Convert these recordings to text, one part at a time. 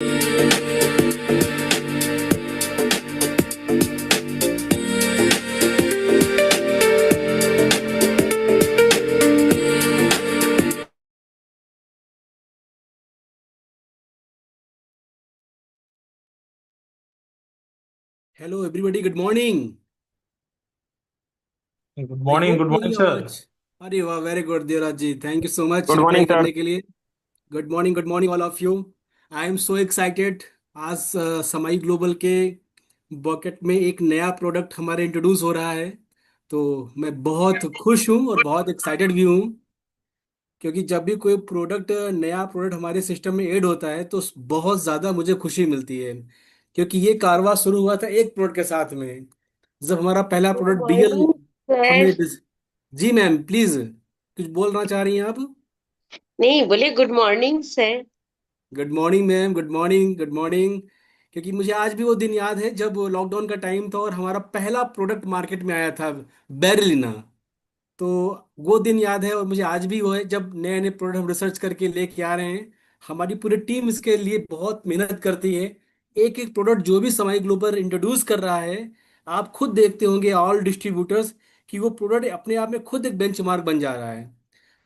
Hello everybody, good morning. Good I morning, hope good मेरी morning sir. आवाज। अरे वाह, very good Devraj ji, thank you so much good reply morning sir. करने के लिए। Good morning all of you. I am so excited. आज Samai global के bucket में एक नया प्रोडक्ट हमारे इंट्रोड्यूस हो रहा है। तो मैं बहुत खुश हूँ और बहुत एक्साइटेड भी हूँ, क्योंकि जब भी कोई प्रोडक्ट, नया प्रोडक्ट हमारे सिस्टम में ऐड होता है तो बहुत ज़्यादा मुझे खुशी मिलती है। क्योंकि ये कारवा शुरू हुआ था एक प्रोडक्ट के साथ में, जब हमारा पहला गुड प्रोडक्ट डीएल मॉर्निंग हमने। सर। जी मैम, प्लीज कुछ बोलना चाह रही हैं आप? नहीं बोले, good morning sir. Good morning ma'am, good morning, good morning. क्योंकि मुझे आज भी वो दिन याद है जब लॉकडाउन का टाइम था और हमारा पहला प्रोडक्ट मार्केट में आया था, बेरलिना। तो वो दिन याद है और मुझे आज भी वो है जब नए नए प्रोडक्ट हम रिसर्च करके लेके आ रहे हैं। हमारी पूरी टीम इसके लिए बहुत मेहनत करती है। एक एक प्रोडक्ट जो भी समाई ग्लोबल इंट्रोड्यूस कर रहा है, आप खुद देखते होंगे ऑल डिस्ट्रीब्यूटर्स, कि वो प्रोडक्ट अपने आप में खुद एक बेंचमार्क बन जा रहा है।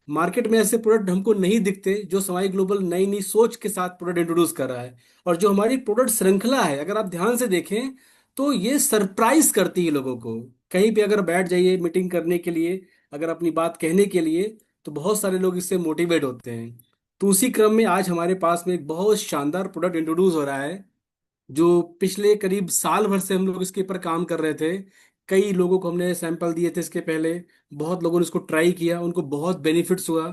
मार्केट में ऐसे प्रोडक्ट हमको नहीं दिखते जो समाई ग्लोबल नई नई सोच के साथ प्रोडक्ट इंट्रोड्यूस कर रहा है। और जो हमारी प्रोडक्ट श्रृंखला है, अगर आप ध्यान से देखें तो ये सरप्राइज करती है लोगों को। कहीं पे अगर बैठ जाइए मीटिंग करने के लिए, अगर अपनी बात कहने के लिए, तो बहुत सारे लोग इससे मोटिवेट होते हैं। तो उसी क्रम में आज हमारे पास में एक बहुत शानदार प्रोडक्ट इंट्रोड्यूस हो रहा है, जो पिछले करीब साल भर से हम लोग इसके ऊपर काम कर रहे थे। कई लोगों को हमने सैंपल दिए थे इसके पहले, बहुत लोगों ने इसको ट्राई किया, उनको बहुत बेनिफिट्स हुआ।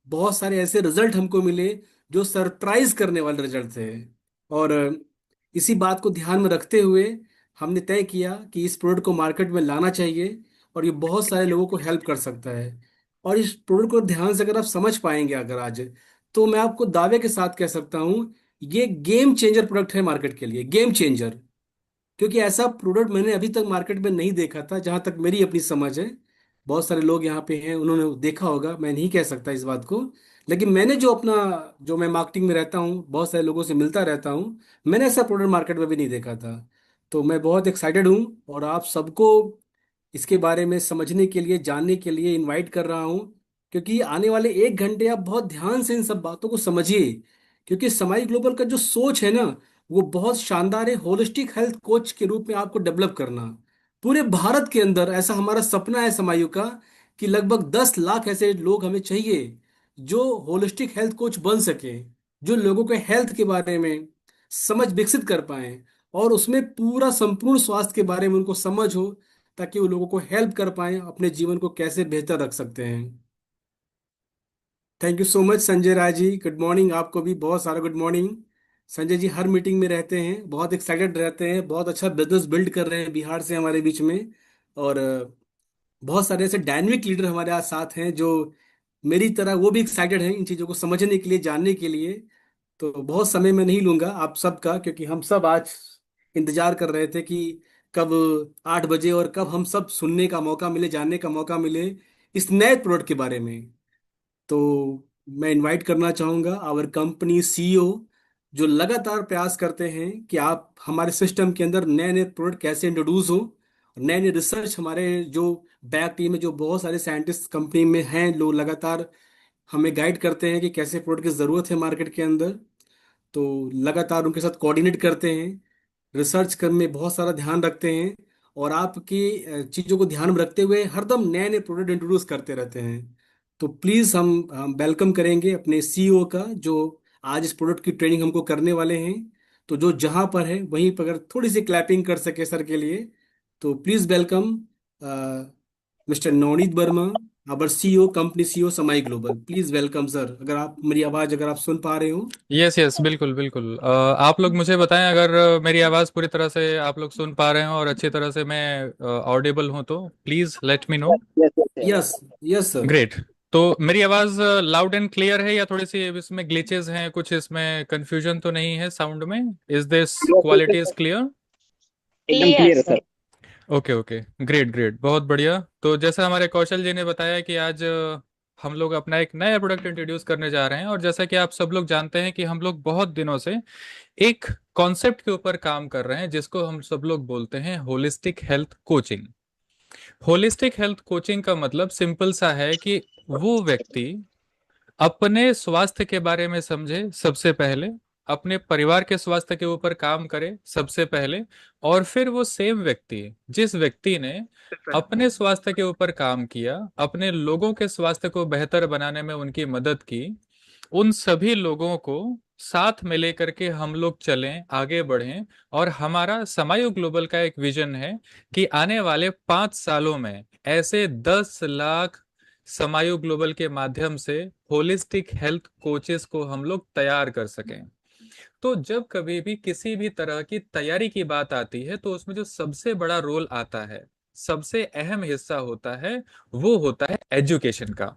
बहुत सारे ऐसे रिजल्ट हमको मिले जो सरप्राइज करने वाले रिजल्ट थे। और इसी बात को ध्यान में रखते हुए हमने तय किया कि इस प्रोडक्ट को मार्केट में लाना चाहिए, और ये बहुत सारे लोगों को हेल्प कर सकता है। और इस प्रोडक्ट को ध्यान से अगर आप समझ पाएंगे अगर आज, तो मैं आपको दावे के साथ कह सकता हूँ, ये गेम चेंजर प्रोडक्ट है मार्केट के लिए, गेम चेंजर। क्योंकि ऐसा प्रोडक्ट मैंने अभी तक मार्केट में नहीं देखा था, जहां तक मेरी अपनी समझ है। बहुत सारे लोग यहाँ पे हैं, उन्होंने देखा होगा, मैं नहीं कह सकता इस बात को। लेकिन मैंने जो अपना, जो मैं मार्केटिंग में रहता हूँ, बहुत सारे लोगों से मिलता रहता हूँ, मैंने ऐसा प्रोडक्ट मार्केट में भी नहीं देखा था। तो मैं बहुत एक्साइटेड हूँ और आप सबको इसके बारे में समझने के लिए, जानने के लिए इनवाइट कर रहा हूँ। क्योंकि आने वाले एक घंटे आप बहुत ध्यान से इन सब बातों को समझिए। क्योंकि समाई ग्लोबल का जो सोच है ना, वो बहुत शानदार है, होलिस्टिक हेल्थ कोच के रूप में आपको डेवलप करना। पूरे भारत के अंदर ऐसा हमारा सपना है समायु का, कि लगभग 10 लाख ऐसे लोग हमें चाहिए जो होलिस्टिक हेल्थ कोच बन सके, जो लोगों के हेल्थ के बारे में समझ विकसित कर पाए, और उसमें पूरा संपूर्ण स्वास्थ्य के बारे में उनको समझ हो, ताकि वो लोगों को हेल्प कर पाए अपने जीवन को कैसे बेहतर रख सकते हैं। Thank you so much Sanjay Rai ji, good morning. आपको भी बहुत सारा गुड मॉर्निंग। संजय जी हर मीटिंग में रहते हैं, बहुत एक्साइटेड रहते हैं, बहुत अच्छा बिजनेस बिल्ड कर रहे हैं बिहार से हमारे बीच में। और बहुत सारे ऐसे डायनेमिक लीडर हमारे आज साथ हैं जो मेरी तरह वो भी एक्साइटेड हैं इन चीज़ों को समझने के लिए, जानने के लिए। तो बहुत समय मैं नहीं लूंगा आप सबका, क्योंकि हम सब आज इंतजार कर रहे थे कि कब 8 बजे और कब हम सब सुनने का मौका मिले, जानने का मौका मिले इस नए प्रोडक्ट के बारे में। तो मैं इनवाइट करना चाहूंगा आवर कंपनी सीईओ, जो लगातार प्रयास करते हैं कि आप हमारे सिस्टम के अंदर नए नए प्रोडक्ट कैसे इंट्रोड्यूस हो। नए नए रिसर्च, हमारे जो बैक टीम में जो बहुत सारे साइंटिस्ट कंपनी में हैं, लोग लगातार हमें गाइड करते हैं कि कैसे प्रोडक्ट की ज़रूरत है मार्केट के अंदर। तो लगातार उनके साथ कोऑर्डिनेट करते हैं, रिसर्च करने में बहुत सारा ध्यान रखते हैं, और आपकी चीज़ों को ध्यान में रखते हुए हरदम नए नए प्रोडक्ट इंट्रोड्यूस करते रहते हैं। तो प्लीज़ हम वेलकम करेंगे अपने सीईओ का, जो आज इस प्रोडक्ट की ट्रेनिंग हमको करने वाले हैं। तो जो जहाँ पर है वहीं पर अगर थोड़ी सी क्लैपिंग कर सके सर के लिए, तो please welcome mister Navneet Verma, our CEO, company CEO समाई ग्लोबल। प्लीज़ वेलकम सर, अगर आप मेरी आवाज़ अगर आप सुन पा रहे हो। यस यस, बिल्कुल बिल्कुल। आप लोग मुझे बताएं अगर मेरी आवाज़ पूरी तरह से आप लोग सुन पा रहे हो और अच्छी तरह से मैं ऑडिबल हूं, तो please let me know. Yes, yes sir. Great. तो मेरी आवाज़ लाउड एंड क्लियर है या थोड़ी सी इसमें ग्लिचेस हैं, कुछ इसमें कंफ्यूजन तो नहीं है साउंड में? Is this quality is clear? एकदम क्लियर है sir. Okay okay, great great, बहुत बढ़िया। तो जैसा हमारे कौशल जी ने बताया कि आज हम लोग अपना एक नया प्रोडक्ट इंट्रोड्यूस करने जा रहे हैं। और जैसा कि आप सब लोग जानते हैं कि हम लोग बहुत दिनों से एक कॉन्सेप्ट के ऊपर काम कर रहे हैं, जिसको हम सब लोग बोलते हैं holistic health coaching. Holistic health coaching का मतलब सिंपल सा है कि वो व्यक्ति अपने स्वास्थ्य के बारे में समझे सबसे पहले, अपने परिवार के स्वास्थ्य के ऊपर काम करे सबसे पहले, और फिर वो सेम व्यक्ति, जिस व्यक्ति ने अपने स्वास्थ्य के ऊपर काम किया, अपने लोगों के स्वास्थ्य को बेहतर बनाने में उनकी मदद की, उन सभी लोगों को साथ में लेकर के हम लोग चलें, आगे बढ़ें। और हमारा समायु ग्लोबल का एक विजन है कि आने वाले 5 सालों में ऐसे 10 लाख समायु ग्लोबल के माध्यम से होलिस्टिक हेल्थ कोचेस को हम लोग तैयार कर सकें। तो जब कभी भी किसी भी तरह की तैयारी की बात आती है, तो उसमें जो सबसे बड़ा रोल आता है, सबसे अहम हिस्सा होता है, वो होता है एजुकेशन का।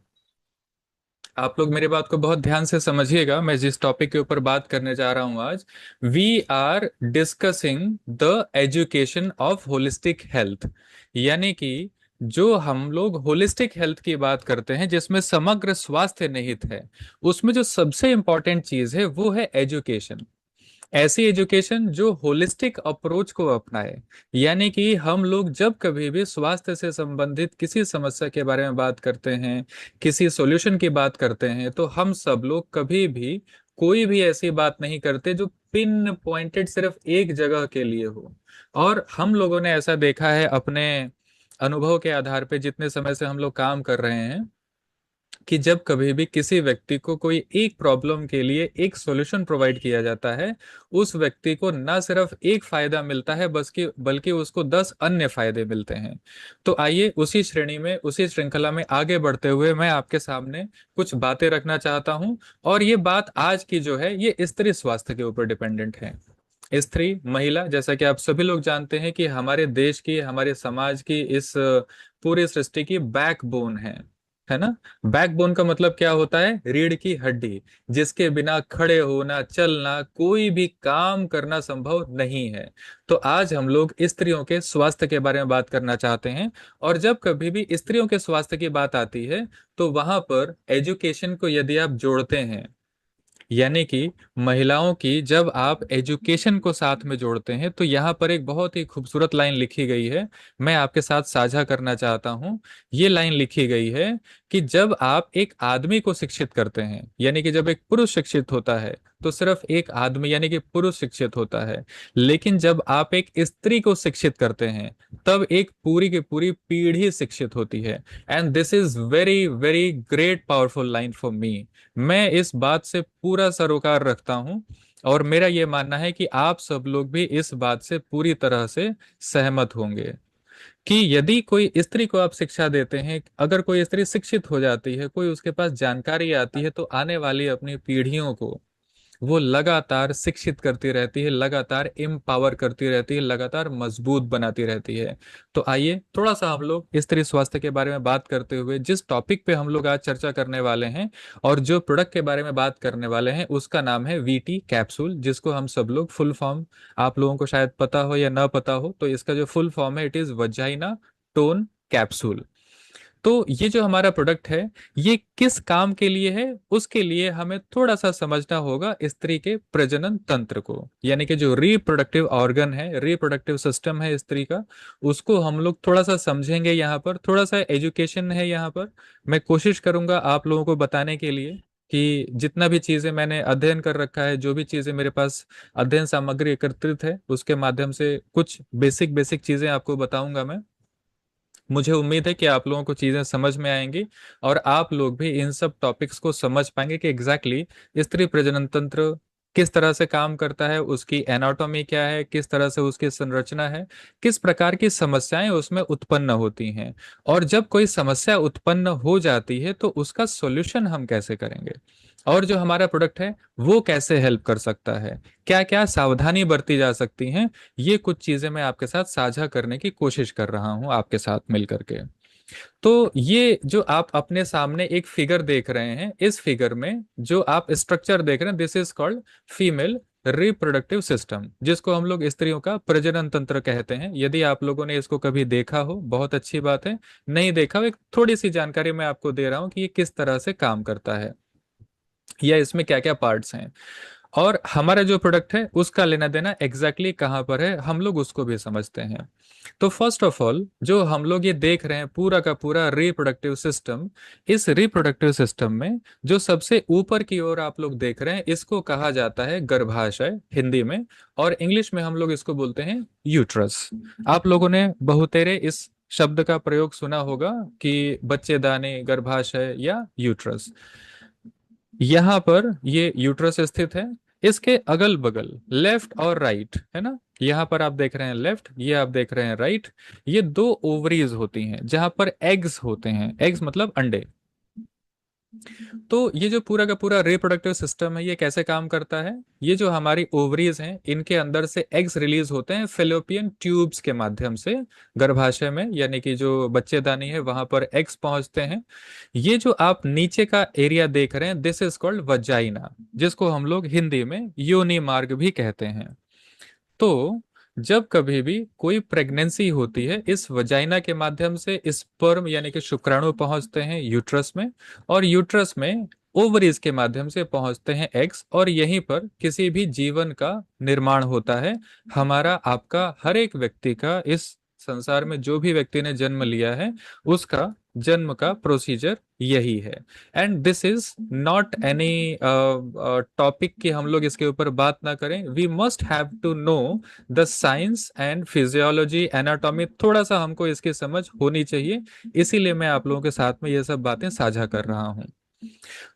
आप लोग मेरी बात को बहुत ध्यान से समझिएगा। मैं जिस टॉपिक के ऊपर बात करने जा रहा हूं आज, we are discussing the education of holistic health. यानी कि जो हम लोग होलिस्टिक हेल्थ की बात करते हैं, जिसमें समग्र स्वास्थ्य निहित है, उसमें जो सबसे इंपॉर्टेंट चीज है वो है एजुकेशन। ऐसी एजुकेशन जो होलिस्टिक अप्रोच को अपनाए। यानी कि हम लोग जब कभी भी स्वास्थ्य से संबंधित किसी समस्या के बारे में बात करते हैं, किसी सॉल्यूशन की बात करते हैं, तो हम सब लोग कभी भी कोई भी ऐसी बात नहीं करते जो पिन पॉइंटेड सिर्फ एक जगह के लिए हो। और हम लोगों ने ऐसा देखा है अपने अनुभव के आधार पे, जितने समय से हम लोग काम कर रहे हैं, कि जब कभी भी किसी व्यक्ति को कोई एक प्रॉब्लम के लिए एक सॉल्यूशन प्रोवाइड किया जाता है, उस व्यक्ति को ना सिर्फ एक फायदा मिलता है, बस कि बल्कि उसको 10 अन्य फायदे मिलते हैं। तो आइए उसी श्रेणी में, उसी श्रृंखला में आगे बढ़ते हुए मैं आपके सामने कुछ बातें रखना चाहता हूं। और ये बात आज की जो है, ये स्त्री स्वास्थ्य के ऊपर डिपेंडेंट है। स्त्री, महिला, जैसा कि आप सभी लोग जानते हैं कि हमारे देश की, हमारे समाज की, इस पूरी सृष्टि की बैकबोन है ना। बैकबोन का मतलब क्या होता है? रीढ़ की हड्डी, जिसके बिना खड़े होना, चलना, कोई भी काम करना संभव नहीं है। तो आज हम लोग स्त्रियों के स्वास्थ्य के बारे में बात करना चाहते हैं। और जब कभी भी स्त्रियों के स्वास्थ्य की बात आती है, तो वहां पर एजुकेशन को यदि आप जोड़ते हैं, यानी कि महिलाओं की जब आप एजुकेशन को साथ में जोड़ते हैं, तो यहाँ पर एक बहुत ही खूबसूरत लाइन लिखी गई है, मैं आपके साथ साझा करना चाहता हूँ। ये लाइन लिखी गई है कि जब आप एक आदमी को शिक्षित करते हैं, यानी कि जब एक पुरुष शिक्षित होता है, तो सिर्फ एक आदमी यानी कि पुरुष शिक्षित होता है। लेकिन जब आप एक स्त्री को शिक्षित करते हैं, तब एक पूरी की पूरी पीढ़ी शिक्षित होती है। And this is very very great powerful line for me. मैं इस बात से पूरा सरोकार रखता हूं, और मेरा यह मानना है कि आप सब लोग भी इस बात से पूरी तरह से सहमत होंगे कि यदि कोई स्त्री को आप शिक्षा देते हैं, अगर कोई स्त्री शिक्षित हो जाती है, कोई उसके पास जानकारी आती है, तो आने वाली अपनी पीढ़ियों को वो लगातार शिक्षित करती रहती है, लगातार एम्पावर करती रहती है, लगातार मजबूत बनाती रहती है। तो आइए थोड़ा सा हम लोग स्त्री स्वास्थ्य के बारे में बात करते हुए, जिस टॉपिक पे हम लोग आज चर्चा करने वाले हैं और जो प्रोडक्ट के बारे में बात करने वाले हैं, उसका नाम है वीटी कैप्सूल, जिसको हम सब लोग फुल फॉर्म, आप लोगों को शायद पता हो या ना पता हो, तो इसका जो फुल फॉर्म है, it is vagina tone capsule. तो ये जो हमारा प्रोडक्ट है, ये किस काम के लिए है, उसके लिए हमें थोड़ा सा समझना होगा स्त्री के प्रजनन तंत्र को। यानी कि जो रिप्रोडक्टिव ऑर्गन है, रिप्रोडक्टिव सिस्टम है स्त्री का, उसको हम लोग थोड़ा सा समझेंगे। यहाँ पर थोड़ा सा एजुकेशन है। यहाँ पर मैं कोशिश करूंगा आप लोगों को बताने के लिए कि जितना भी चीजें मैंने अध्ययन कर रखा है, जो भी चीजें मेरे पास अध्ययन सामग्री एकत्रित है, उसके माध्यम से कुछ बेसिक बेसिक चीजें आपको बताऊंगा मैं। मुझे उम्मीद है कि आप लोगों को चीजें समझ में आएंगी, और आप लोग भी इन सब टॉपिक्स को समझ पाएंगे कि एग्जैक्टली स्त्री प्रजनन तंत्र किस तरह से काम करता है, उसकी एनाटॉमी क्या है, किस तरह से उसकी संरचना है, किस प्रकार की समस्याएं उसमें उत्पन्न होती हैं, और जब कोई समस्या उत्पन्न हो जाती है, तो उसका सॉल्यूशन हम कैसे करेंगे, और जो हमारा प्रोडक्ट है वो कैसे हेल्प कर सकता है, क्या क्या सावधानी बरती जा सकती हैं। ये कुछ चीजें मैं आपके साथ साझा करने की कोशिश कर रहा हूं आपके साथ मिल करके। तो ये जो आप अपने सामने एक फिगर देख रहे हैं, इस फिगर में जो आप स्ट्रक्चर देख रहे हैं, this is called female reproductive system, जिसको हम लोग स्त्रियों का प्रजनन तंत्र कहते हैं। यदि आप लोगों ने इसको कभी देखा हो बहुत अच्छी बात है, नहीं देखा हो एक थोड़ी सी जानकारी मैं आपको दे रहा हूं कि ये किस तरह से काम करता है या इसमें क्या क्या पार्ट्स हैं। और हमारा जो प्रोडक्ट है उसका लेना देना एग्जैक्टली कहाँ पर है हम लोग उसको भी समझते हैं। तो फर्स्ट ऑफ ऑल जो हम लोग ये देख रहे हैं पूरा का पूरा रिप्रोडक्टिव सिस्टम, इस रिप्रोडक्टिव सिस्टम में जो सबसे ऊपर की ओर आप लोग देख रहे हैं इसको कहा जाता है गर्भाशय हिंदी में, और इंग्लिश में हम लोग इसको बोलते हैं यूट्रस। आप लोगों ने बहुतेरे इस शब्द का प्रयोग सुना होगा कि बच्चेदानी, गर्भाशय या यूट्रस। यहाँ पर ये यूट्रस स्थित है, इसके अगल बगल लेफ्ट और राइट है ना, यहाँ पर आप देख रहे हैं लेफ्ट, ये आप देख रहे हैं राइट, ये दो ओवरीज होती हैं जहां पर एग्स होते हैं। एग्स मतलब अंडे। तो ये जो पूरा का पूरा रिप्रोडक्टिव सिस्टम है ये कैसे काम करता है, ये जो हमारी ओवरीज हैं इनके अंदर से एग्स रिलीज होते हैं फेलोपियन ट्यूब्स के माध्यम से गर्भाशय में, यानी कि जो बच्चेदानी है वहां पर एग्स पहुंचते हैं। ये जो आप नीचे का एरिया देख रहे हैं दिस इज कॉल्ड वजाइना, जिसको हम लोग हिंदी में योनि मार्ग भी कहते हैं। तो जब कभी भी कोई प्रेगनेंसी होती है इस वजाइना के माध्यम से स्पर्म यानी कि शुक्राणु पहुंचते हैं यूट्रस में, और यूट्रस में ओवरीज के माध्यम से पहुंचते हैं एग्स, और यहीं पर किसी भी जीवन का निर्माण होता है। हमारा आपका हर एक व्यक्ति का इस संसार में जो भी व्यक्ति ने जन्म लिया है उसका जन्म का प्रोसीजर यही है। And this is not any topic कि हम लोग इसके ऊपर बात ना करें। We must have to know the science and physiology, anatomy, थोड़ा सा हमको इसकी समझ होनी चाहिए। इसीलिए मैं आप लोगों के साथ में ये सब बातें साझा कर रहा हूँ।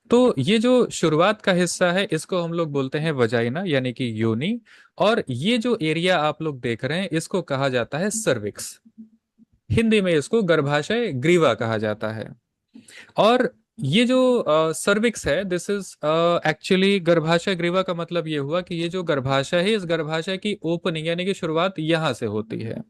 तो ये जो शुरुआत का हिस्सा है इसको हम लोग बोलते हैं वजाइना यानी कि योनि, और ये जो एरिया आप लोग देख रहे हैं इसको कहा जाता है सर्विक्स। हिंदी में इसको गर्भाशय ग्रीवा कहा जाता है। और ये जो सर्विक्स है दिस इज एक्चुअली, गर्भाशय ग्रीवा का मतलब ये हुआ कि ये जो गर्भाशय है इस गर्भाशय की ओपनिंग यानी कि शुरुआत यहाँ से होती है,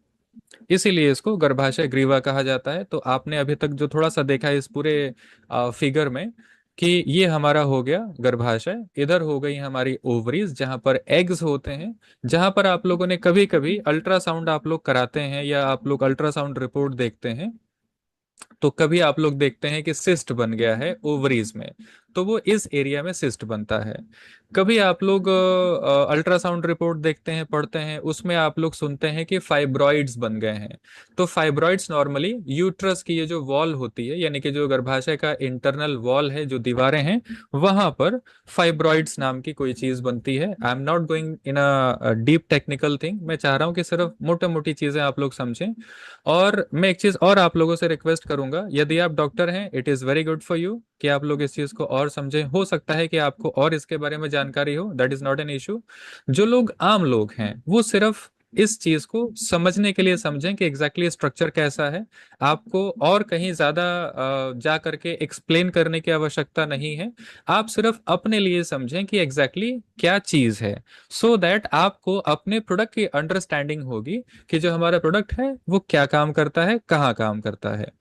इसीलिए इसको गर्भाशय ग्रीवा कहा जाता है। तो आपने अभी तक जो थोड़ा सा देखा है इस पूरे फिगर में कि ये हमारा हो गया गर्भाशय, इधर हो गई हमारी ओवरीज जहां पर एग्स होते हैं, जहां पर आप लोगों ने कभी कभी अल्ट्रासाउंड आप लोग कराते हैं या आप लोग अल्ट्रासाउंड रिपोर्ट देखते हैं तो कभी आप लोग देखते हैं कि सिस्ट बन गया है ओवरीज में, तो वो इस एरिया में सिस्ट बनता है। कभी आप लोग अल्ट्रासाउंड रिपोर्ट देखते हैं, पढ़ते हैं, उसमें आप लोग सुनते हैं कि फाइब्रॉइड्स बन गए हैं। तो फाइब्रॉइड्स नॉर्मली यूट्रस की ये जो वॉल होती है यानी कि जो गर्भाशय का इंटरनल वॉल है, जो दीवारें हैं, वहां पर फाइब्रॉइड्स नाम की कोई चीज बनती है। I am not going in a deep technical thing, मैं चाह रहा हूँ कि सिर्फ मोटे मोटी चीजें आप लोग समझें। और मैं एक चीज और आप लोगों से रिक्वेस्ट करूंगा, यदि आप डॉक्टर हैं it is very good for you कि आप लोग इस चीज को और समझें। हो सकता है कि आपको और इसके बारे में जानकारी हो, that is not an issue. जो लोग आम लोग हैं वो सिर्फ इस चीज को समझने के लिए समझें कि एग्जैक्टली स्ट्रक्चर कैसा है। आपको और कहीं ज्यादा जा करके एक्सप्लेन करने की आवश्यकता नहीं है। आप सिर्फ अपने लिए समझें कि एग्जैक्टली क्या चीज है, सो दैट आपको अपने प्रोडक्ट की अंडरस्टैंडिंग होगी कि जो हमारा प्रोडक्ट है वो क्या काम करता है, कहाँ काम करता है।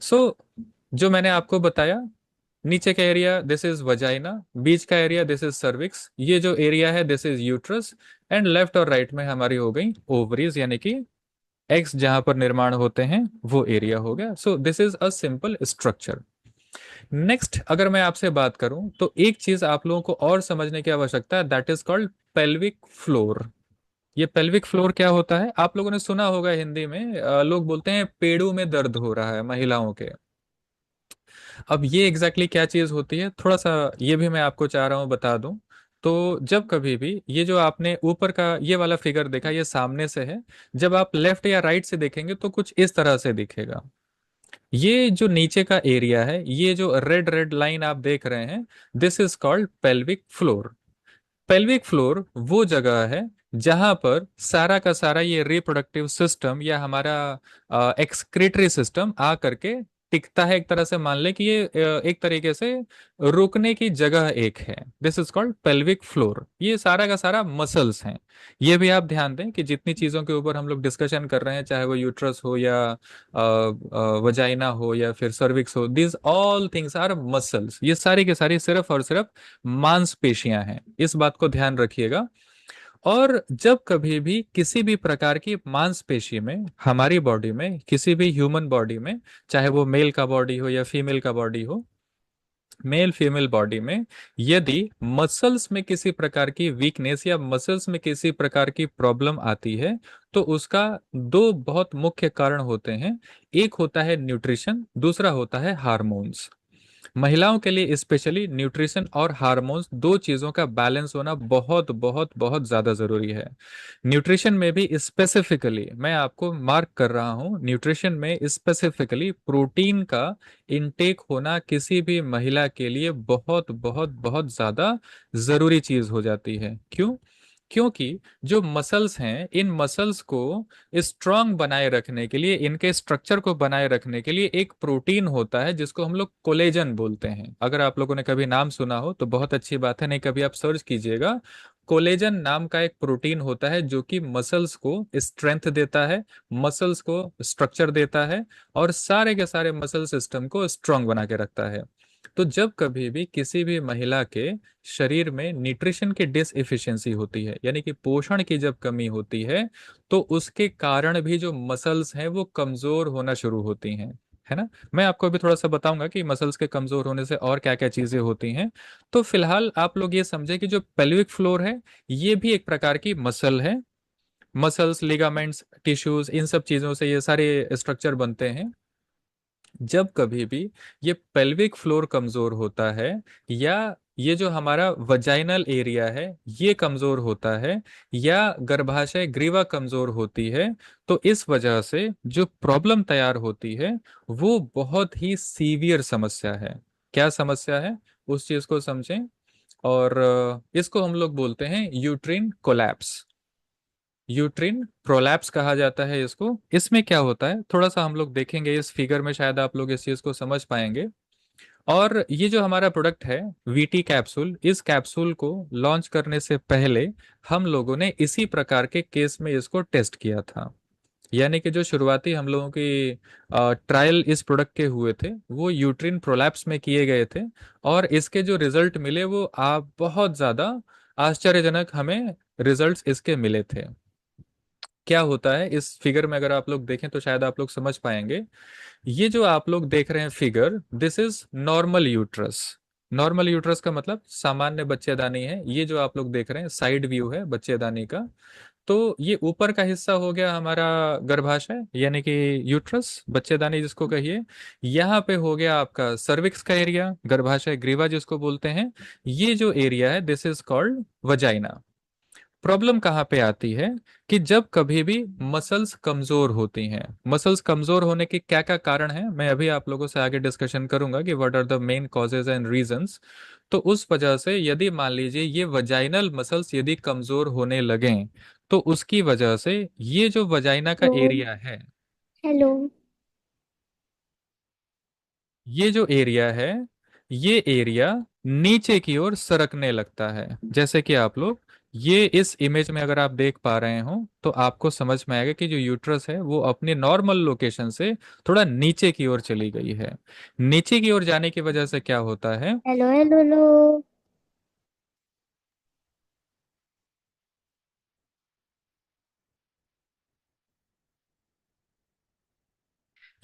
सो जो मैंने आपको बताया, नीचे का एरिया दिस इज वजाइना, बीच का एरिया दिस इज सर्विक्स, ये जो एरिया है this is uterus, and left और राइट में हमारी हो गई ओवरीज यानी कि एग्स जहां पर निर्माण होते हैं वो एरिया हो गया। सो this is a simple structure. Next अगर मैं आपसे बात करूं तो एक चीज आप लोगों को और समझने की आवश्यकता है, that is called pelvic floor. ये पेल्विक फ्लोर क्या होता है, आप लोगों ने सुना होगा हिंदी में लोग बोलते हैं पेड़ों में दर्द हो रहा है महिलाओं के। अब ये एग्जैक्टली क्या चीज होती है थोड़ा सा ये भी मैं आपको चाह रहा हूँ बता दूं। तो जब कभी भी ये जो आपने ऊपर का ये वाला फिगर देखा ये सामने से है, जब आप लेफ्ट या राइट से देखेंगे तो कुछ इस तरह से दिखेगा। ये जो नीचे का एरिया है, ये जो रेड रेड लाइन आप देख रहे हैं, this is called pelvic floor. Pelvic floor वो जगह है जहां पर सारा का सारा ये रिप्रोडक्टिव सिस्टम या हमारा एक्सक्रीटरी सिस्टम आ करके टिकता है, एक तरह से मान ले कि ये एक तरीके से रुकने की जगह एक है। This is called pelvic floor. ये सारा का सारा मसल्स हैं। ये भी आप ध्यान दें कि जितनी चीजों के ऊपर हम लोग डिस्कशन कर रहे हैं, चाहे वो यूट्रस हो या वजाइना हो या फिर सर्विक्स हो, this all things our muscles. ये सारी के सारी सिर्फ और सिर्फ मांसपेशियां हैं, इस बात को ध्यान रखिएगा। और जब कभी भी किसी भी प्रकार की मांसपेशी में, हमारी बॉडी में, किसी भी ह्यूमन बॉडी में, चाहे वो मेल का बॉडी हो या फीमेल का बॉडी हो, मेल फीमेल बॉडी में यदि मसल्स में किसी प्रकार की वीकनेस या मसल्स में किसी प्रकार की प्रॉब्लम आती है, तो उसका दो बहुत मुख्य कारण होते हैं। एक होता है न्यूट्रिशन, दूसरा होता है हार्मोन्स। महिलाओं के लिए स्पेशली न्यूट्रिशन और हार्मोन्स, दो चीजों का बैलेंस होना बहुत बहुत बहुत ज्यादा जरूरी है। न्यूट्रिशन में भी स्पेसिफिकली मैं आपको मार्क कर रहा हूं, न्यूट्रिशन में स्पेसिफिकली प्रोटीन का इनटेक होना किसी भी महिला के लिए बहुत बहुत बहुत ज्यादा जरूरी चीज हो जाती है। क्यों? क्योंकि जो मसल्स हैं, इन मसल्स को स्ट्रांग बनाए रखने के लिए, इनके स्ट्रक्चर को बनाए रखने के लिए एक प्रोटीन होता है जिसको हम लोग कोलेजन बोलते हैं। अगर आप लोगों ने कभी नाम सुना हो तो बहुत अच्छी बात है, नहीं कभी आप सर्च कीजिएगा। कोलेजन नाम का एक प्रोटीन होता है जो कि मसल्स को स्ट्रेंथ देता है, मसल्स को स्ट्रक्चर देता है और सारे के सारे मसल सिस्टम को स्ट्रांग बना के रखता है। तो जब कभी भी किसी भी महिला के शरीर में न्यूट्रिशन की डिसएफिशिएंसी होती है, यानी कि पोषण की जब कमी होती है, तो उसके कारण भी जो मसल्स हैं वो कमजोर होना शुरू होती हैं, है ना। मैं आपको अभी थोड़ा सा बताऊंगा कि मसल्स के कमजोर होने से और क्या क्या चीजें होती हैं। तो फिलहाल आप लोग ये समझे कि जो पेल्विक फ्लोर है, ये भी एक प्रकार की मसल है। मसल्स, लिगामेंट्स, टिश्यूज, इन सब चीजों से ये सारे स्ट्रक्चर बनते हैं। जब कभी भी ये पेल्विक फ्लोर कमजोर होता है, या ये जो हमारा वजाइनल एरिया है ये कमजोर होता है, या गर्भाशय ग्रीवा कमजोर होती है, तो इस वजह से जो प्रॉब्लम तैयार होती है वो बहुत ही सीवियर समस्या है। क्या समस्या है, उस चीज को समझें। और इसको हम लोग बोलते हैं यूट्रिन कोलैप्स। यूट्रिन प्रोलैप्स कहा जाता है इसको। इसमें क्या होता है थोड़ा सा हम लोग देखेंगे इस फिगर में, शायद आप लोग इस चीज को समझ पाएंगे। और ये जो हमारा प्रोडक्ट है वीटी कैप्सूल, इस कैप्सूल को लॉन्च करने से पहले हम लोगों ने इसी प्रकार के केस में इसको टेस्ट किया था। यानी कि जो शुरुआती हम लोगों की ट्रायल इस प्रोडक्ट के हुए थे वो यूट्रिन प्रोलैप्स में किए गए थे। और इसके जो रिजल्ट मिले वो आप बहुत ज्यादा आश्चर्यजनक हमें रिजल्ट्स इसके मिले थे। क्या होता है इस फिगर में, अगर आप लोग देखें तो शायद आप लोग समझ पाएंगे। ये जो आप लोग देख रहे हैं figure, this is normal uterus. Normal uterus का मतलब सामान्य बच्चेदानी है। ये जो आप लोग देख रहे हैं साइड व्यू है बच्चेदानी का। तो ये ऊपर का हिस्सा हो गया हमारा गर्भाशय, यानी कि यूट्रस, बच्चेदानी जिसको कहिए। यहाँ पे हो गया आपका सर्विक्स का एरिया, गर्भाशय ग्रीवा जिसको बोलते हैं। ये जो एरिया है this is called vagina. Problem कहाँ पे आती है कि जब कभी भी मसल्स कमजोर होती हैं, मसल्स कमजोर होने के क्या क्या कारण हैं मैं अभी आप लोगों से आगे डिस्कशन करूंगा कि what are the main causes and reasons. तो उस वजह से यदि मान लीजिए ये वजाइनल मसल्स यदि कमजोर होने लगें, तो उसकी वजह से ये जो वजाइना का हेलो। एरिया है, हेलो। ये जो एरिया है, ये एरिया नीचे की ओर सरकने लगता है। जैसे कि आप लोग ये इस इमेज में अगर आप देख पा रहे हो तो आपको समझ में आएगा कि जो यूट्रस है वो अपनी नॉर्मल लोकेशन से थोड़ा नीचे की ओर चली गई है। नीचे की ओर जाने की वजह से क्या होता है, हेलो हेलो हेलो।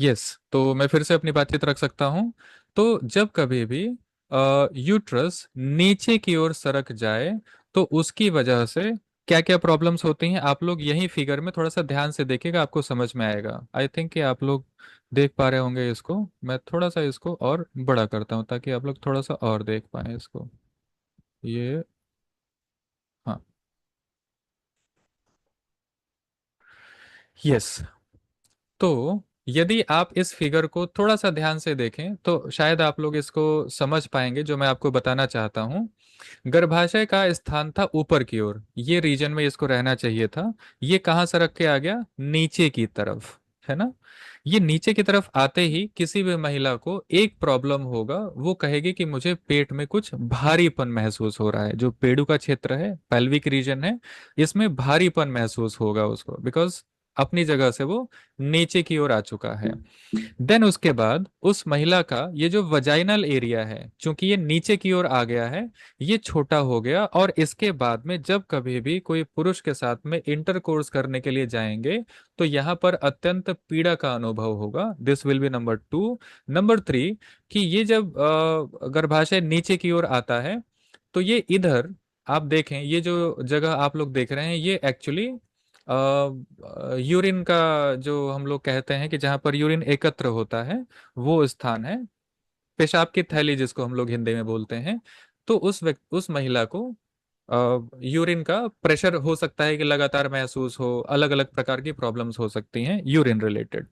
यस, तो मैं फिर से अपनी बातचीत रख सकता हूं। तो जब कभी भी यूट्रस नीचे की ओर सरक जाए, तो उसकी वजह से क्या क्या प्रॉब्लम्स होती हैं आप लोग यही फिगर में थोड़ा सा ध्यान से देखिएगा, आपको समझ में आएगा। आई थिंक कि आप लोग देख पा रहे होंगे इसको। मैं थोड़ा सा इसको और बड़ा करता हूँ ताकि आप लोग थोड़ा सा और देख पाए इसको। ये, हाँ, यस। तो यदि आप इस फिगर को थोड़ा सा ध्यान से देखें तो शायद आप लोग इसको समझ पाएंगे जो मैं आपको बताना चाहता हूँ। गर्भाशय का स्थान था ऊपर की ओर, ये रीजन में इसको रहना चाहिए था। ये कहाँ सरक के आ गया, नीचे की तरफ, है ना। ये नीचे की तरफ आते ही किसी भी महिला को एक प्रॉब्लम होगा, वो कहेगी कि मुझे पेट में कुछ भारीपन महसूस हो रहा है। जो पेडू का क्षेत्र है, पेल्विक रीजन है, इसमें भारीपन महसूस होगा उसको, बिकॉज अपनी जगह से वो नीचे की ओर आ चुका है। देन उसके बाद उस महिला का ये जो वजाइनल एरिया है, चूंकि ये नीचे की ओर आ गया है, ये छोटा हो गया, और इसके बाद में जब कभी भी कोई पुरुष के साथ में इंटरकोर्स करने के लिए जाएंगे तो यहाँ पर अत्यंत पीड़ा का अनुभव होगा। This will be number 2। Number 3, कि ये जब गर्भाशय नीचे की ओर आता है तो ये इधर, आप देखें ये जो जगह आप लोग देख रहे हैं, ये एक्चुअली यूरिन का, जो हम लोग कहते हैं कि जहां पर यूरिन एकत्र होता है, वो स्थान है। पेशाब की थैली जिसको हम लोग हिंदी में बोलते हैं। तो उस महिला को यूरिन का प्रेशर हो सकता है कि लगातार महसूस हो, अलग अलग प्रकार की प्रॉब्लम्स हो सकती हैं यूरिन रिलेटेड।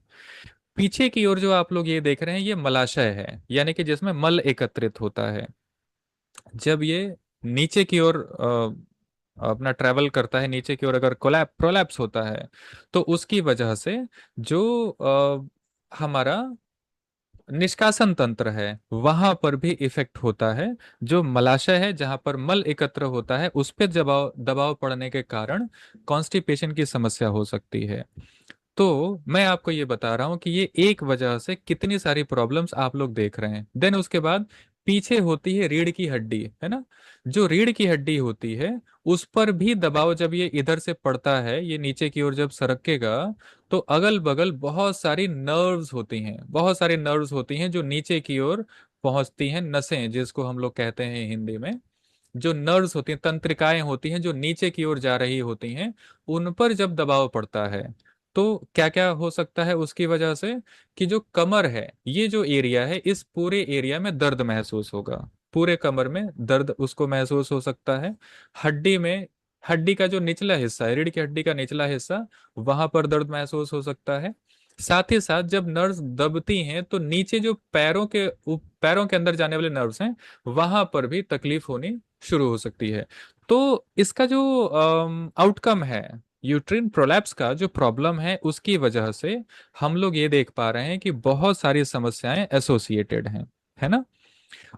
पीछे की ओर जो आप लोग ये देख रहे हैं, ये मलाशय है, यानी कि जिसमें मल एकत्रित होता है। जब ये नीचे की ओर अपना ट्रैवल करता है, नीचे की ओर अगर प्रोलैप्स होता है, तो उसकी वजह से जो हमारा निष्कासन तंत्र है, वहां पर भी इफेक्ट होता है। जो मलाशय है, जहां पर मल एकत्र होता है, उस पर दबाव दबाव पड़ने के कारण कॉन्स्टिपेशन की समस्या हो सकती है। तो मैं आपको ये बता रहा हूं कि ये एक वजह से कितनी सारी प्रॉब्लम्स आप लोग देख रहे हैं। देन उसके बाद पीछे होती है रीढ़ की हड्डी, है ना। जो रीढ़ की हड्डी होती है, उस पर भी दबाव जब ये इधर से पड़ता है, ये नीचे की ओर जब सरकेगा, तो अगल बगल बहुत सारी नर्व्स होती हैं जो नीचे की ओर पहुंचती हैं। नसें जिसको हम लोग कहते हैं हिंदी में, जो नर्व्स होती हैं, तंत्रिकाएं होती हैं जो नीचे की ओर जा रही होती हैं, उन पर जब दबाव पड़ता है तो क्या क्या हो सकता है उसकी वजह से, कि जो कमर है, ये जो एरिया है, इस पूरे एरिया में दर्द महसूस होगा। पूरे कमर में दर्द उसको महसूस हो सकता है। हड्डी में, हड्डी का जो निचला हिस्सा है, रीढ़ की हड्डी का निचला हिस्सा, वहां पर दर्द महसूस हो सकता है। साथ ही साथ जब नर्व्स दबती हैं तो नीचे जो पैरों के अंदर जाने वाले नर्व्स हैं, वहां पर भी तकलीफ होनी शुरू हो सकती है। तो इसका जो आउटकम है, यूट्रिन प्रोलैप्स का जो प्रॉब्लम है, उसकी वजह से हम लोग ये देख पा रहे हैं कि बहुत सारी समस्याएं एसोसिएटेड हैं, है ना।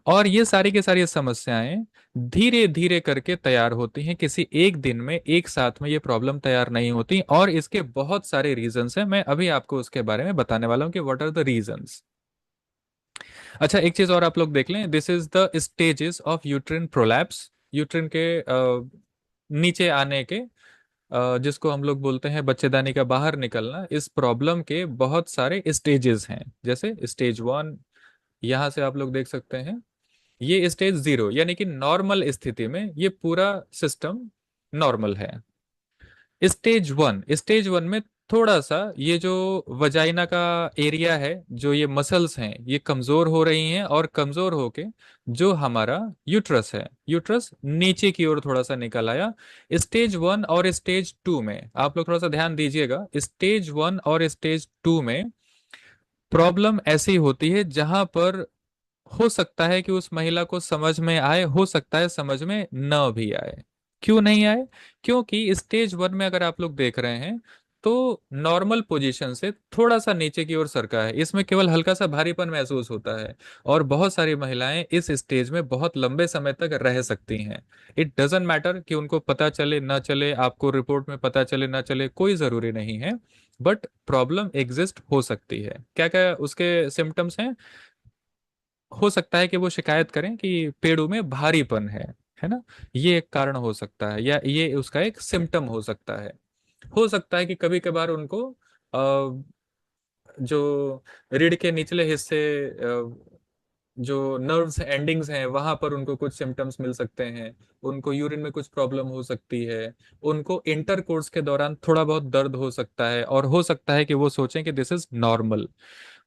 और ये सारी की सारी समस्याएं धीरे धीरे करके तैयार होती हैं, किसी एक दिन में, एक साथ में ये प्रॉब्लम तैयार नहीं होती, और इसके बहुत सारे रीजंस हैं। मैं अभी आपको उसके बारे में बताने वाला हूं कि व्हाट आर द रीजंस। अच्छा, एक चीज और आप लोग देख लें, this is the stages of uterine prolapse. Uterine के नीचे आने के, जिसको हम लोग बोलते हैं बच्चेदानी का बाहर निकलना, इस प्रॉब्लम के बहुत सारे स्टेजेस हैं। जैसे स्टेज 1, यहाँ से आप लोग देख सकते हैं। ये स्टेज 0, यानी कि नॉर्मल स्थिति में ये पूरा सिस्टम नॉर्मल है। स्टेज 1 में थोड़ा सा ये जो वजाइना का एरिया है, जो ये मसल्स हैं, ये कमजोर हो रही हैं, और कमजोर होके जो हमारा यूट्रस है, यूट्रस नीचे की ओर थोड़ा सा निकल आया। स्टेज 1 और स्टेज 2 में आप लोग थोड़ा सा ध्यान दीजिएगा। स्टेज 1 और स्टेज 2 में प्रॉब्लम ऐसी होती है जहां पर हो सकता है कि उस महिला को समझ में आए, हो सकता है समझ में न भी आए। क्यों नहीं आए? क्योंकि स्टेज 1 में अगर आप लोग देख रहे हैं तो नॉर्मल पोजीशन से थोड़ा सा नीचे की ओर सरका है, इसमें केवल हल्का सा भारीपन महसूस होता है। और बहुत सारी महिलाएं इस स्टेज में बहुत लंबे समय तक रह सकती हैं। इट डजेंट मैटर कि उनको पता चले ना चले, आपको रिपोर्ट में पता चले ना चले, कोई जरूरी नहीं है। बट प्रॉब्लम एग्जिस्ट हो सकती है। क्या क्या उसके सिम्टम्स हैं? हो सकता है कि वो शिकायत करें कि पेड़ों में भारीपन है ना। ये एक कारण हो सकता है, या ये उसका एक सिम्टम हो सकता है। हो सकता है कि कभी कभार उनको जो रीढ़ के निचले हिस्से, जो नर्व्स एंडिंग्स हैं, वहां पर उनको कुछ सिम्टम्स मिल सकते हैं। उनको यूरिन में कुछ प्रॉब्लम हो सकती है। उनको इंटरकोर्स के दौरान थोड़ा बहुत दर्द हो सकता है, और हो सकता है कि वो सोचें कि this is normal.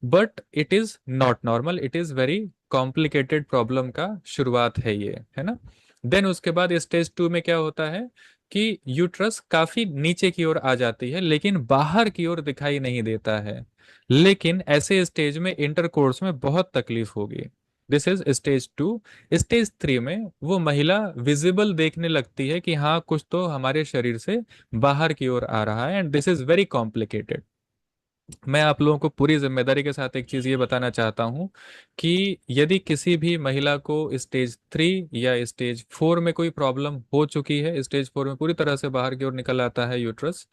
But it is not normal, it is very complicated problem का शुरुआत है ये, है ना। देन उसके बाद स्टेज 2 में क्या होता है कि यूट्रस काफी नीचे की ओर आ जाती है, लेकिन बाहर की ओर दिखाई नहीं देता है। लेकिन ऐसे स्टेज में इंटरकोर्स में बहुत तकलीफ होगी। This is stage 2। स्टेज 3 में वो महिला विजिबल देखने लगती है कि हाँ, कुछ तो हमारे शरीर से बाहर की ओर आ रहा है, and this is very complicated. मैं आप लोगों को पूरी जिम्मेदारी के साथ एक चीज़ ये बताना चाहता हूँ कि यदि किसी भी महिला को स्टेज 3 या स्टेज 4 में कोई प्रॉब्लम हो चुकी है, स्टेज 4 में पूरी तरह से बाहर की ओर निकल आता है यूट्रस,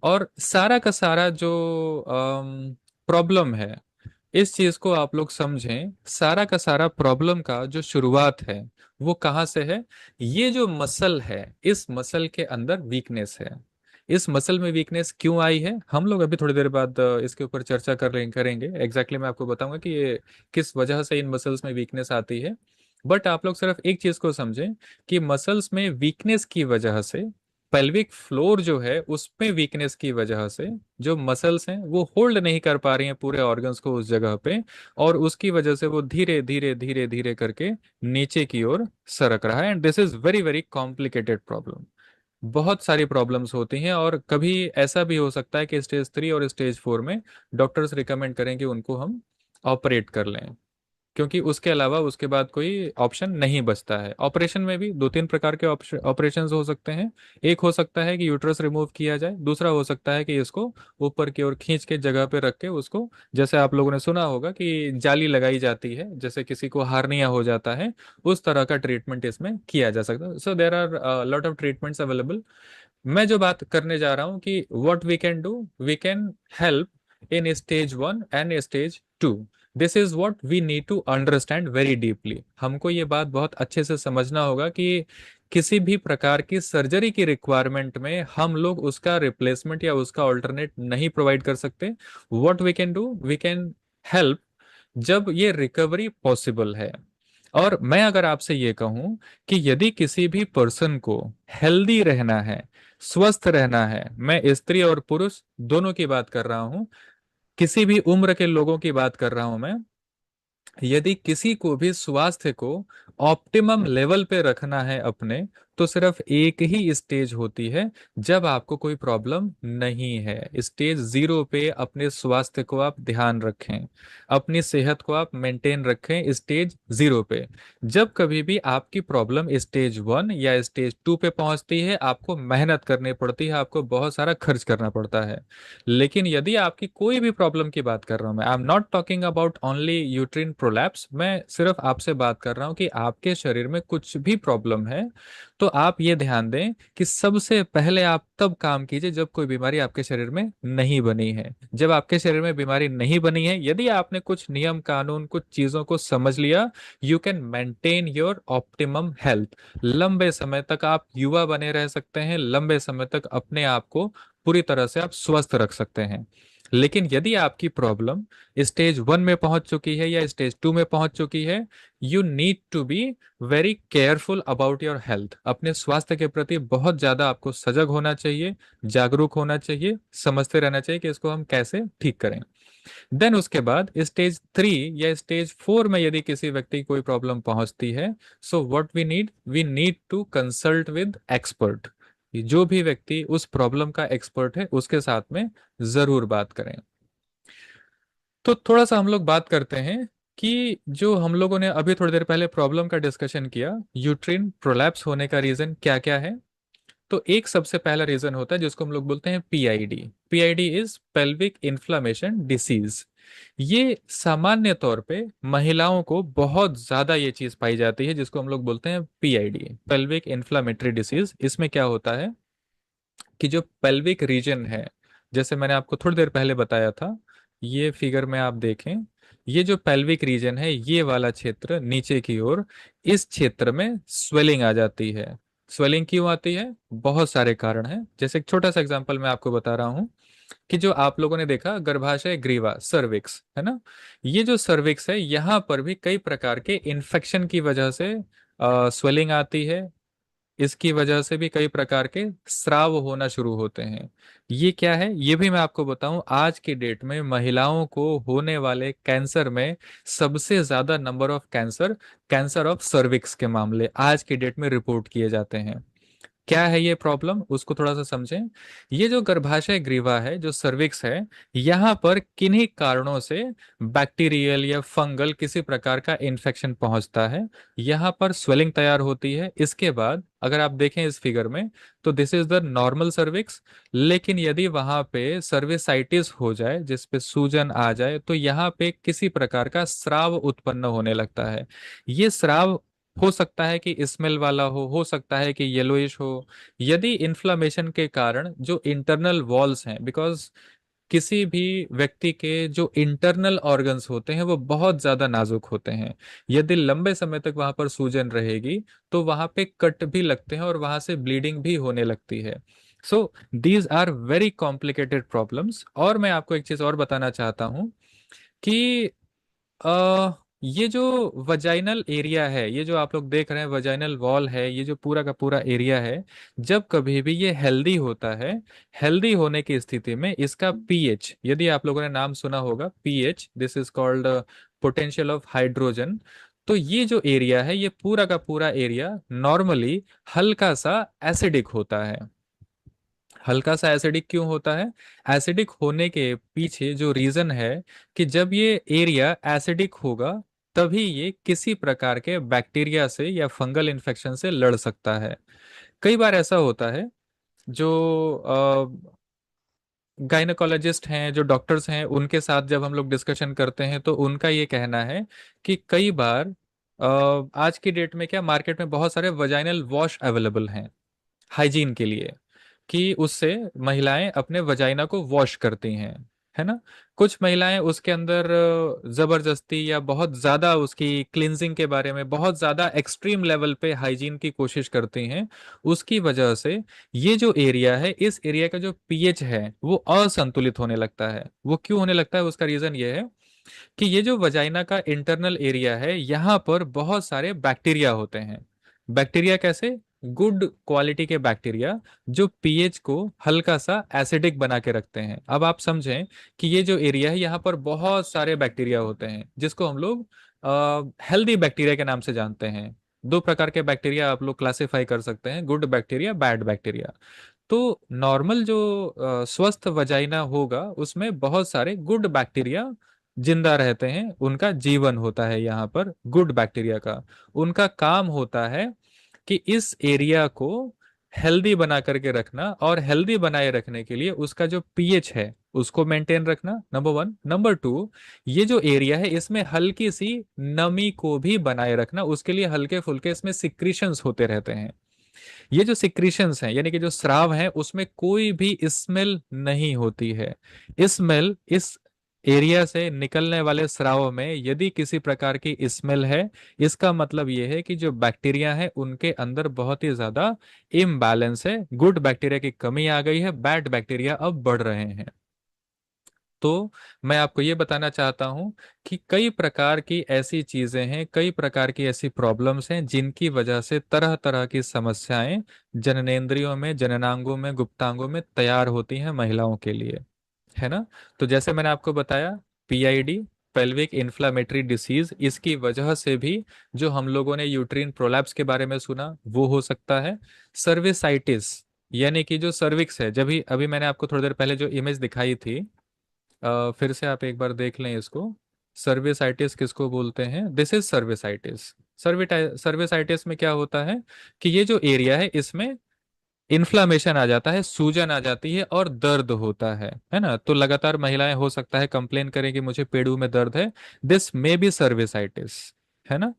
और सारा का सारा जो प्रॉब्लम है, इस चीज को आप लोग समझें, सारा का सारा प्रॉब्लम का जो शुरुआत है वो कहाँ से है। ये जो मसल है, इस मसल के अंदर वीकनेस है। इस मसल में वीकनेस क्यों आई है, हम लोग अभी थोड़ी देर बाद इसके ऊपर चर्चा करेंगे। एग्जैक्टली मैं आपको बताऊंगा कि ये किस वजह से इन मसल्स में वीकनेस आती है। बट आप लोग सिर्फ एक चीज को समझें कि मसल्स में वीकनेस की वजह से, पेल्विक फ्लोर जो है उसमें वीकनेस की वजह से, जो मसल्स हैं वो होल्ड नहीं कर पा रही हैं पूरे ऑर्गन्स को उस जगह पे, और उसकी वजह से वो धीरे धीरे धीरे धीरे करके नीचे की ओर सरक रहा है। And this is very very complicated problem. बहुत सारी प्रॉब्लम्स होती हैं, और कभी ऐसा भी हो सकता है कि स्टेज 3 और स्टेज 4 में डॉक्टर्स रिकमेंड करें कि उनको हम ऑपरेट कर लें, क्योंकि उसके अलावा उसके बाद कोई ऑप्शन नहीं बचता है। ऑपरेशन में भी 2-3 प्रकार के ऑपरेशंस हो सकते हैं। एक हो सकता है कि यूट्रस रिमूव किया जाए, दूसरा हो सकता है कि इसको ऊपर की ओर खींच के जगह पे रख के उसको, जैसे आप लोगों ने सुना होगा कि जाली लगाई जाती है, जैसे किसी को हार्निया हो जाता है, उस तरह का ट्रीटमेंट इसमें किया जा सकता है। So there are lot of treatments available. मैं जो बात करने जा रहा हूँ कि what we can do, we can help in stage 1 and stage 2। This is what we need to understand very deeply. हमको ये बात बहुत अच्छे से समझना होगा कि किसी भी प्रकार की सर्जरी की रिक्वायरमेंट में हम लोग उसका रिप्लेसमेंट या उसका ऑल्टरनेट नहीं प्रोवाइड कर सकते। What we can do, we can help जब ये रिकवरी पॉसिबल है। और मैं अगर आपसे ये कहूं कि यदि किसी भी पर्सन को हेल्दी रहना है, स्वस्थ रहना है, मैं स्त्री और पुरुष दोनों की बात कर रहा हूं, किसी भी उम्र के लोगों की बात कर रहा हूं मैं, यदि किसी को भी स्वास्थ्य को ऑप्टिमम लेवल पे रखना है अपने, तो सिर्फ एक ही स्टेज होती है जब आपको कोई प्रॉब्लम नहीं है। स्टेज 0 पे अपने स्वास्थ्य को आप ध्यान रखें, अपनी सेहत को आप मेंटेन रखें स्टेज 0 पे। जब कभी भी आपकी प्रॉब्लम स्टेज 1 या स्टेज 2 पे पहुंचती है, आपको मेहनत करनी पड़ती है, आपको बहुत सारा खर्च करना पड़ता है। लेकिन यदि आपकी कोई भी प्रॉब्लम की बात कर रहा हूं मैं, I am not talking about only uterine prolapse, मैं सिर्फ आपसे बात कर रहा हूं कि आपके शरीर में कुछ भी प्रॉब्लम है, तो आप ये ध्यान दें कि सबसे पहले आप तब काम कीजिए जब कोई बीमारी आपके शरीर में नहीं बनी है। जब आपके शरीर में बीमारी नहीं बनी है, यदि आपने कुछ नियम कानून, कुछ चीजों को समझ लिया, you can maintain your optimum health. लंबे समय तक आप युवा बने रह सकते हैं, लंबे समय तक अपने आप को पूरी तरह से आप स्वस्थ रख सकते हैं। लेकिन यदि आपकी प्रॉब्लम स्टेज 1 में पहुंच चुकी है या स्टेज 2 में पहुंच चुकी है, you need to be very careful about your health. अपने स्वास्थ्य के प्रति बहुत ज्यादा आपको सजग होना चाहिए, जागरूक होना चाहिए, समझते रहना चाहिए कि इसको हम कैसे ठीक करें। देन उसके बाद स्टेज 3 या स्टेज 4 में यदि किसी व्यक्ति की कोई प्रॉब्लम पहुंचती है, so what we need to consult with expert. जो भी व्यक्ति उस प्रॉब्लम का एक्सपर्ट है उसके साथ में जरूर बात करें। तो थोड़ा सा हम लोग बात करते हैं कि जो हम लोगों ने अभी थोड़ी देर पहले प्रॉब्लम का डिस्कशन किया, यूट्रिन प्रोलैप्स होने का रीजन क्या क्या है। तो एक सबसे पहला रीजन होता है जिसको हम लोग बोलते हैं PID. PID is pelvic inflammation disease. ये सामान्य तौर पे महिलाओं को बहुत ज्यादा ये चीज पाई जाती है, जिसको हम लोग बोलते हैं पीआईडी, पेल्विक इन्फ्लामेटरी डिसीज। इसमें क्या होता है कि जो पेल्विक रीजन है, जैसे मैंने आपको थोड़ी देर पहले बताया था, ये फिगर में आप देखें, ये जो पेल्विक रीजन है, ये वाला क्षेत्र नीचे की ओर, इस क्षेत्र में स्वेलिंग आ जाती है। स्वेलिंग क्यों आती है, बहुत सारे कारण हैं। जैसे एक छोटा सा एग्जांपल मैं आपको बता रहा हूँ कि जो आप लोगों ने देखा गर्भाशय ग्रीवा, सर्विक्स है ना, ये जो सर्विक्स है, यहाँ पर भी कई प्रकार के इन्फेक्शन की वजह से स्वेलिंग आती है। इसकी वजह से भी कई प्रकार के स्राव होना शुरू होते हैं। ये क्या है, ये भी मैं आपको बताऊं, आज की डेट में महिलाओं को होने वाले कैंसर में सबसे ज्यादा number of cancer, cancer of cervix के मामले आज की डेट में रिपोर्ट किए जाते हैं। क्या है ये प्रॉब्लम, उसको थोड़ा सा समझें। ये जो गर्भाशय ग्रीवा है, जो सर्विक्स है, यहाँ पर किन्हीं कारणों से बैक्टीरियल या फंगल किसी प्रकार का इन्फेक्शन पहुंचता है। यहाँ पर स्वेलिंग तैयार होती है। इसके बाद अगर आप देखें इस फिगर में, तो this is the normal cervix. लेकिन यदि वहां पे सर्विसाइटिस हो जाए, जिस पे सूजन आ जाए, तो यहाँ पे किसी प्रकार का स्राव उत्पन्न होने लगता है। ये स्राव हो सकता है कि स्मेल वाला हो सकता है कि येलोइश हो। यदि इन्फ्लामेशन के कारण जो इंटरनल वॉल्स हैं, बिकॉज किसी भी व्यक्ति के जो इंटरनल ऑर्गन्स होते हैं वो बहुत ज्यादा नाजुक होते हैं। यदि लंबे समय तक वहां पर सूजन रहेगी तो वहां पे कट भी लगते हैं और वहां से ब्लीडिंग भी होने लगती है। So these are very complicated problems. और मैं आपको एक चीज और बताना चाहता हूँ कि ये जो वजाइनल एरिया है, ये जो आप लोग देख रहे हैं वजाइनल वॉल है, ये जो पूरा का पूरा एरिया है, जब कभी भी ये हेल्दी होता है, हेल्दी होने की स्थिति में इसका पीएच, यदि आप लोगों ने नाम सुना होगा pH, this is called potential of hydrogen. तो ये जो एरिया है, ये पूरा का पूरा एरिया नॉर्मली हल्का सा एसिडिक होता है। हल्का सा एसिडिक क्यों होता है? एसिडिक होने के पीछे जो रीजन है कि जब ये एरिया एसिडिक होगा, तभी ये किसी प्रकार के बैक्टीरिया से या फंगल इन्फेक्शन से लड़ सकता है। कई बार ऐसा होता है, जो गायनकोलॉजिस्ट हैं, जो डॉक्टर्स हैं, उनके साथ जब हम लोग डिस्कशन करते हैं तो उनका ये कहना है कि कई बार आज की डेट में क्या मार्केट में बहुत सारे वजाइनल वॉश अवेलेबल हैं हाइजीन के लिए, कि उससे महिलाएं अपने वजाइना को वॉश करती हैं, है ना। कुछ महिलाएं उसके अंदर जबरदस्ती या बहुत ज्यादा उसकी क्लिनजिंग के बारे में बहुत ज्यादा एक्सट्रीम लेवल पे हाइजीन की कोशिश करती हैं। उसकी वजह से ये जो एरिया है, इस एरिया का जो पीएच है वो असंतुलित होने लगता है। वो क्यों होने लगता है? उसका रीजन ये है कि ये जो वजाइना का इंटरनल एरिया है, यहाँ पर बहुत सारे बैक्टीरिया होते हैं। बैक्टीरिया कैसे? गुड क्वालिटी के बैक्टीरिया, जो पीएच को हल्का सा एसिडिक बना के रखते हैं। अब आप समझें कि ये जो एरिया है, यहाँ पर बहुत सारे बैक्टीरिया होते हैं, जिसको हम लोग हेल्दी बैक्टीरिया के नाम से जानते हैं। दो प्रकार के बैक्टीरिया आप लोग क्लासिफाई कर सकते हैं, गुड बैक्टीरिया, बैड बैक्टीरिया। तो नॉर्मल जो स्वस्थ वजाइना होगा, उसमें बहुत सारे गुड बैक्टीरिया जिंदा रहते हैं, उनका जीवन होता है यहाँ पर गुड बैक्टीरिया का। उनका काम होता है कि इस एरिया को हेल्दी बना करके रखना, और हेल्दी बनाए रखने के लिए उसका जो पीएच है उसको मेंटेन रखना, नंबर वन। नंबर टू, ये जो एरिया है इसमें हल्की सी नमी को भी बनाए रखना, उसके लिए हल्के फुल्के इसमें सिक्रीशंस होते रहते हैं। ये जो सिक्रीशंस हैं, यानी कि जो स्राव है, उसमें कोई भी स्मेल नहीं होती है। स्मेल, इस एरिया से निकलने वाले स्राव में यदि किसी प्रकार की स्मेल है, इसका मतलब ये है कि जो बैक्टीरिया है उनके अंदर बहुत ही ज्यादा इम्बैलेंस है, गुड बैक्टीरिया की कमी आ गई है, बैड बैक्टीरिया अब बढ़ रहे हैं। तो मैं आपको ये बताना चाहता हूं कि कई प्रकार की ऐसी चीजें हैं, कई प्रकार की ऐसी प्रॉब्लम्स हैं, जिनकी वजह से तरह तरह की समस्याएं जननेंद्रियों में, जननांगों में, गुप्तांगों में तैयार होती हैं महिलाओं के लिए, है ना। तो जैसे मैंने आपको बताया, पीआईडी, पेल्विक इन्फ्लामेटरी डिसीज, इसकी वजह से भी जो हम लोगों ने यूट्रीन प्रोलैप्स के बारे में सुना वो हो सकता है। सर्विसाइटिस, यानी कि जो सर्विक्स है, जब ही अभी मैंने आपको थोड़ी देर पहले जो इमेज दिखाई थी, फिर से आप एक बार देख लें इसको। सर्विसाइटिस किसको बोलते हैं? This is cervicitis. सर्विसाइटिस में क्या होता है कि ये जो एरिया है इसमें इन्फ्लामेशन आ जाता है, सूजन आ जाती है और दर्द होता है ना। तो लगातार महिलाएं हो सकता है कंप्लेन करें कि मुझे पेड़ों में दर्द है, दिस मे बी सर्विसाइटिस, है ना।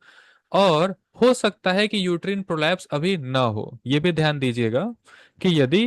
और हो सकता है कि यूट्रिन प्रोलैप्स अभी ना हो। ये भी ध्यान दीजिएगा कि यदि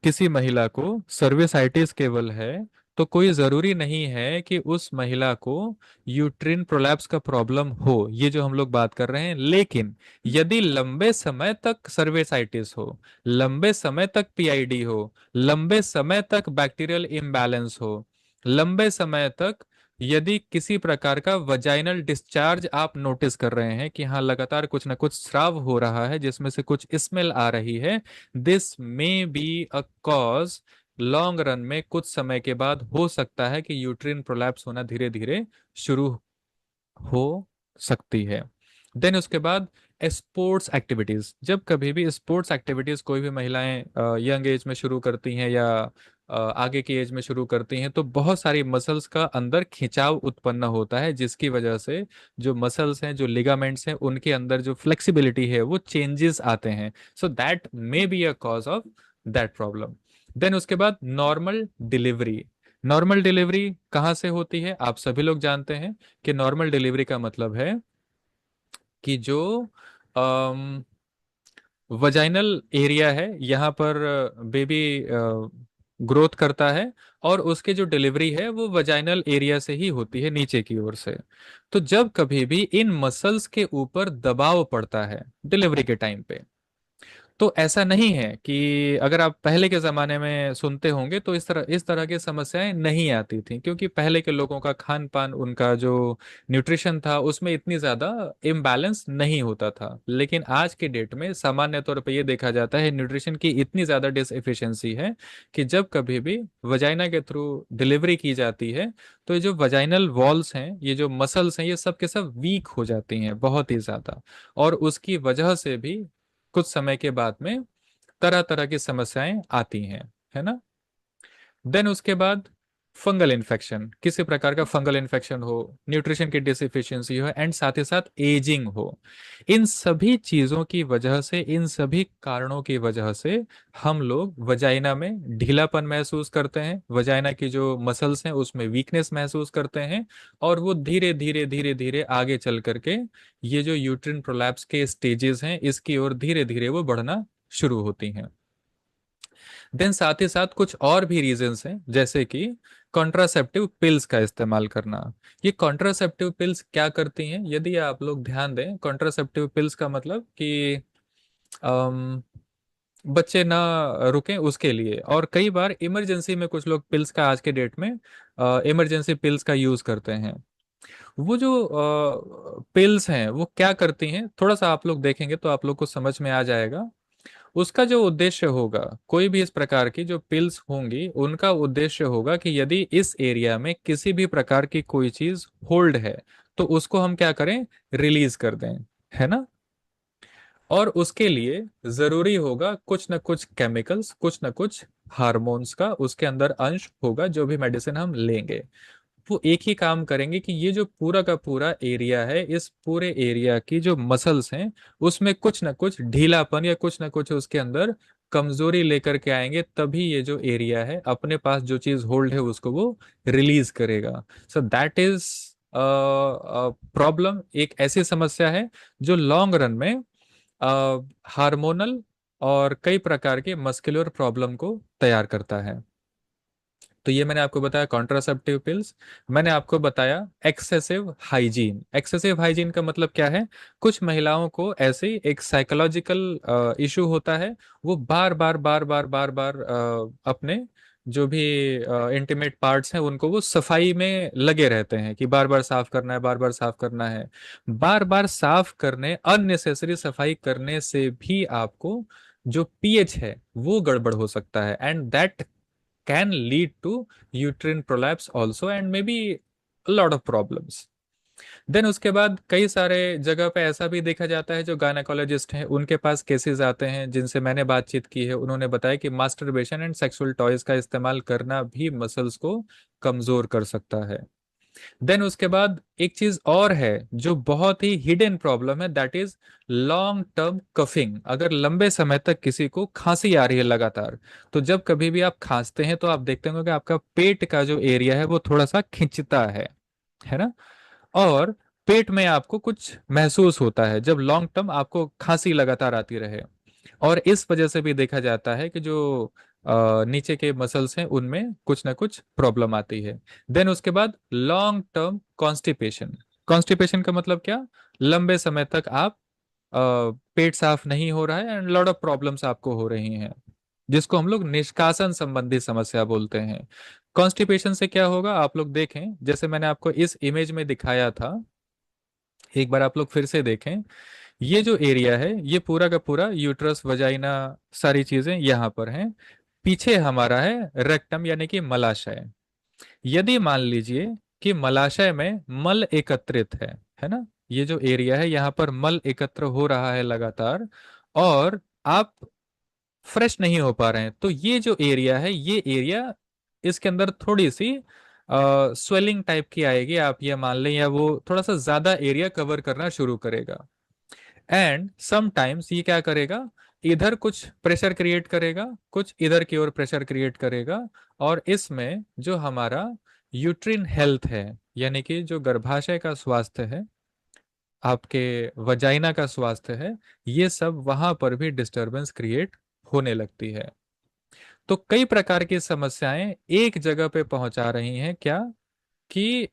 किसी महिला को सर्विसाइटिस केवल है, तो कोई जरूरी नहीं है कि उस महिला को यूट्रिन प्रोलैप्स का प्रॉब्लम हो, ये जो हम लोग बात कर रहे हैं। लेकिन यदि लंबे समय तक सर्विसाइटिस हो, लंबे समय तक पीआईडी हो, लंबे समय तक बैक्टीरियल इम्बैलेंस हो, लंबे समय तक यदि किसी प्रकार का वजाइनल डिस्चार्ज आप नोटिस कर रहे हैं कि हाँ लगातार कुछ ना कुछ स्राव हो रहा है जिसमें से कुछ स्मेल आ रही है, this may be a cause. Long run में कुछ समय के बाद हो सकता है कि यूट्रिन प्रोलैप्स होना धीरे धीरे शुरू हो सकती है। देन उसके बाद स्पोर्ट्स एक्टिविटीज, जब कभी भी स्पोर्ट्स एक्टिविटीज कोई भी महिलाएं यंग एज में शुरू करती हैं या आगे की एज में शुरू करती हैं, तो बहुत सारी मसल्स का अंदर खिंचाव उत्पन्न होता है, जिसकी वजह से जो मसल्स हैं, जो लिगामेंट्स हैं, उनके अंदर जो फ्लेक्सिबिलिटी है वो चेंजेस आते हैं। So that may be a cause of that problem. Then उसके बाद नॉर्मल डिलीवरी। नॉर्मल डिलीवरी कहाँ से होती है? आप सभी लोग जानते हैं कि नॉर्मल डिलीवरी का मतलब है कि जो वजाइनल एरिया है, यहाँ पर बेबी ग्रोथ करता है, और उसके जो डिलीवरी है वो वजाइनल एरिया से ही होती है, नीचे की ओर से। तो जब कभी भी इन मसल्स के ऊपर दबाव पड़ता है डिलीवरी के टाइम पे, तो ऐसा नहीं है कि अगर आप पहले के जमाने में सुनते होंगे तो इस तरह की समस्याएं नहीं आती थी, क्योंकि पहले के लोगों का खान पान, उनका जो न्यूट्रिशन था, उसमें इतनी ज्यादा इम्बैलेंस नहीं होता था। लेकिन आज के डेट में सामान्य तौर पर यह देखा जाता है न्यूट्रिशन की इतनी ज्यादा डिसएफिशिएंसी है कि जब कभी भी वजाइना के थ्रू डिलीवरी की जाती है, तो ये जो वजाइनल वॉल्स हैं, ये जो मसल्स हैं, ये सब के सब वीक हो जाती हैं बहुत ही ज्यादा। और उसकी वजह से भी कुछ समय के बाद में तरह तरह की समस्याएं आती हैं, है ना। देन उसके बाद फंगल इन्फेक्शन, किसी प्रकार का फंगल इन्फेक्शन हो, न्यूट्रिशन की डिसएफिशिएंसी हो, एंड साथ ही साथ एजिंग हो। इन सभी चीजों की वजह से, इन सभी कारणों की वजह से हम लोग वजाइना में ढीलापन महसूस करते हैं, वजाइना की जो मसल्स हैं उसमें वीकनेस महसूस करते हैं, और वो धीरे धीरे धीरे धीरे आगे चल करके ये जो यूट्रिन प्रोलैप्स के स्टेजेस हैं, इसकी ओर धीरे धीरे वो बढ़ना शुरू होती हैं। देन साथ ही साथ कुछ और भी रीजंस हैं, जैसे कि कॉन्ट्रासेप्टिव पिल्स का इस्तेमाल करना। ये कॉन्ट्रासेप्टिव पिल्स क्या करती हैं? यदि आप लोग ध्यान दें, कॉन्ट्रासेप्टिव पिल्स का मतलब कि अम, बच्चे ना रुकें उसके लिए। और कई बार इमरजेंसी में कुछ लोग पिल्स का, आज के डेट में इमरजेंसी पिल्स का यूज करते हैं। वो जो पिल्स हैं वो क्या करती हैं, थोड़ा सा आप लोग देखेंगे तो आप लोग को समझ में आ जाएगा। उसका जो उद्देश्य होगा, कोई भी इस प्रकार की जो पिल्स होंगी, उनका उद्देश्य होगा कि यदि इस एरिया में किसी भी प्रकार की कोई चीज होल्ड है, तो उसको हम क्या करें, रिलीज कर दें, है ना। और उसके लिए जरूरी होगा कुछ ना कुछ केमिकल्स, कुछ ना कुछ हार्मोन्स का उसके अंदर अंश होगा, जो भी मेडिसिन हम लेंगे वो एक ही काम करेंगे कि ये जो पूरा का पूरा एरिया है, इस पूरे एरिया की जो मसल्स हैं, उसमें कुछ ना कुछ ढीलापन या कुछ ना कुछ उसके अंदर कमजोरी लेकर के आएंगे, तभी ये जो एरिया है अपने पास जो चीज होल्ड है उसको वो रिलीज करेगा। सो दैट इज प्रॉब्लम, एक ऐसी समस्या है जो लॉन्ग रन में हार्मोनल और कई प्रकार के मस्कुलर प्रॉब्लम को तैयार करता है। तो ये मैंने आपको बताया कॉन्ट्रासेप्टिव पिल्स। मैंने आपको बताया एक्सेसिव हाइजीन। एक्सेसिव हाइजीन का मतलब क्या है? कुछ महिलाओं को ऐसे ही एक साइकोलॉजिकल इशू होता है, वो बार बार बार बार बार बार अपने जो भी इंटीमेट पार्ट्स हैं उनको वो सफाई में लगे रहते हैं कि बार बार साफ करना है, बार बार साफ करना है। बार बार साफ करने, अननेसेसरी सफाई करने से भी आपको जो पीएच है वो गड़बड़ हो सकता है, and that can lead to uterine prolapse also and maybe a lot of problems. Then उसके बाद कई सारे जगह पे ऐसा भी देखा जाता है, जो गायनेकोलॉजिस्ट हैं उनके पास केसेस आते हैं जिनसे मैंने बातचीत की है, उन्होंने बताया कि मास्टरबेशन एंड सेक्सुअल टॉयज का इस्तेमाल करना भी मसल्स को कमजोर कर सकता है। देन उसके बाद एक चीज और है जो बहुत ही हिडन प्रॉब्लम है, that is long term coughing. अगर लंबे समय तक किसी को खांसी आ रही है लगातार, तो जब कभी भी आप खांसते हैं तो आप देखते होंगे कि आपका पेट का जो एरिया है वो थोड़ा सा खिंचता है ना। और पेट में आपको कुछ महसूस होता है जब लॉन्ग टर्म आपको खांसी लगातार आती रहे। और इस वजह से भी देखा जाता है कि जो नीचे के मसल्स हैं उनमें कुछ ना कुछ प्रॉब्लम आती है। देन उसके बाद लॉन्ग टर्म कॉन्स्टिपेशन। कॉन्स्टिपेशन का मतलब क्या? लंबे समय तक आप पेट साफ नहीं हो रहा है एंड लॉट ऑफ प्रॉब्लम्स आपको हो रही हैं, जिसको हम लोग निष्कासन संबंधी समस्या बोलते हैं। कॉन्स्टिपेशन से क्या होगा, आप लोग देखें, जैसे मैंने आपको इस इमेज में दिखाया था, एक बार आप लोग फिर से देखें। ये जो एरिया है ये पूरा का पूरा यूट्रस, वजाइना, सारी चीजें यहाँ पर हैं। पीछे हमारा है रेक्टम यानी कि मलाशय। यदि मान लीजिए कि मलाशय में मल एकत्रित है ना, ये जो एरिया है यहाँ पर मल एकत्र हो रहा है लगातार, और आप फ्रेश नहीं हो पा रहे हैं, तो ये जो एरिया है, ये एरिया इसके अंदर थोड़ी सी स्वेलिंग टाइप की आएगी, आप ये मान लें, या वो थोड़ा सा ज्यादा एरिया कवर करना शुरू करेगा। एंड समटाइम्स ये क्या करेगा, इधर कुछ प्रेशर क्रिएट करेगा, कुछ इधर की ओर प्रेशर क्रिएट करेगा, और इसमें जो हमारा यूट्रिन हेल्थ है, यानी कि जो गर्भाशय का स्वास्थ्य है, आपके वजाइना का स्वास्थ्य है, ये सब वहां पर भी डिस्टरबेंस क्रिएट होने लगती है। तो कई प्रकार की समस्याएं एक जगह पे पहुंचा रही हैं, क्या कि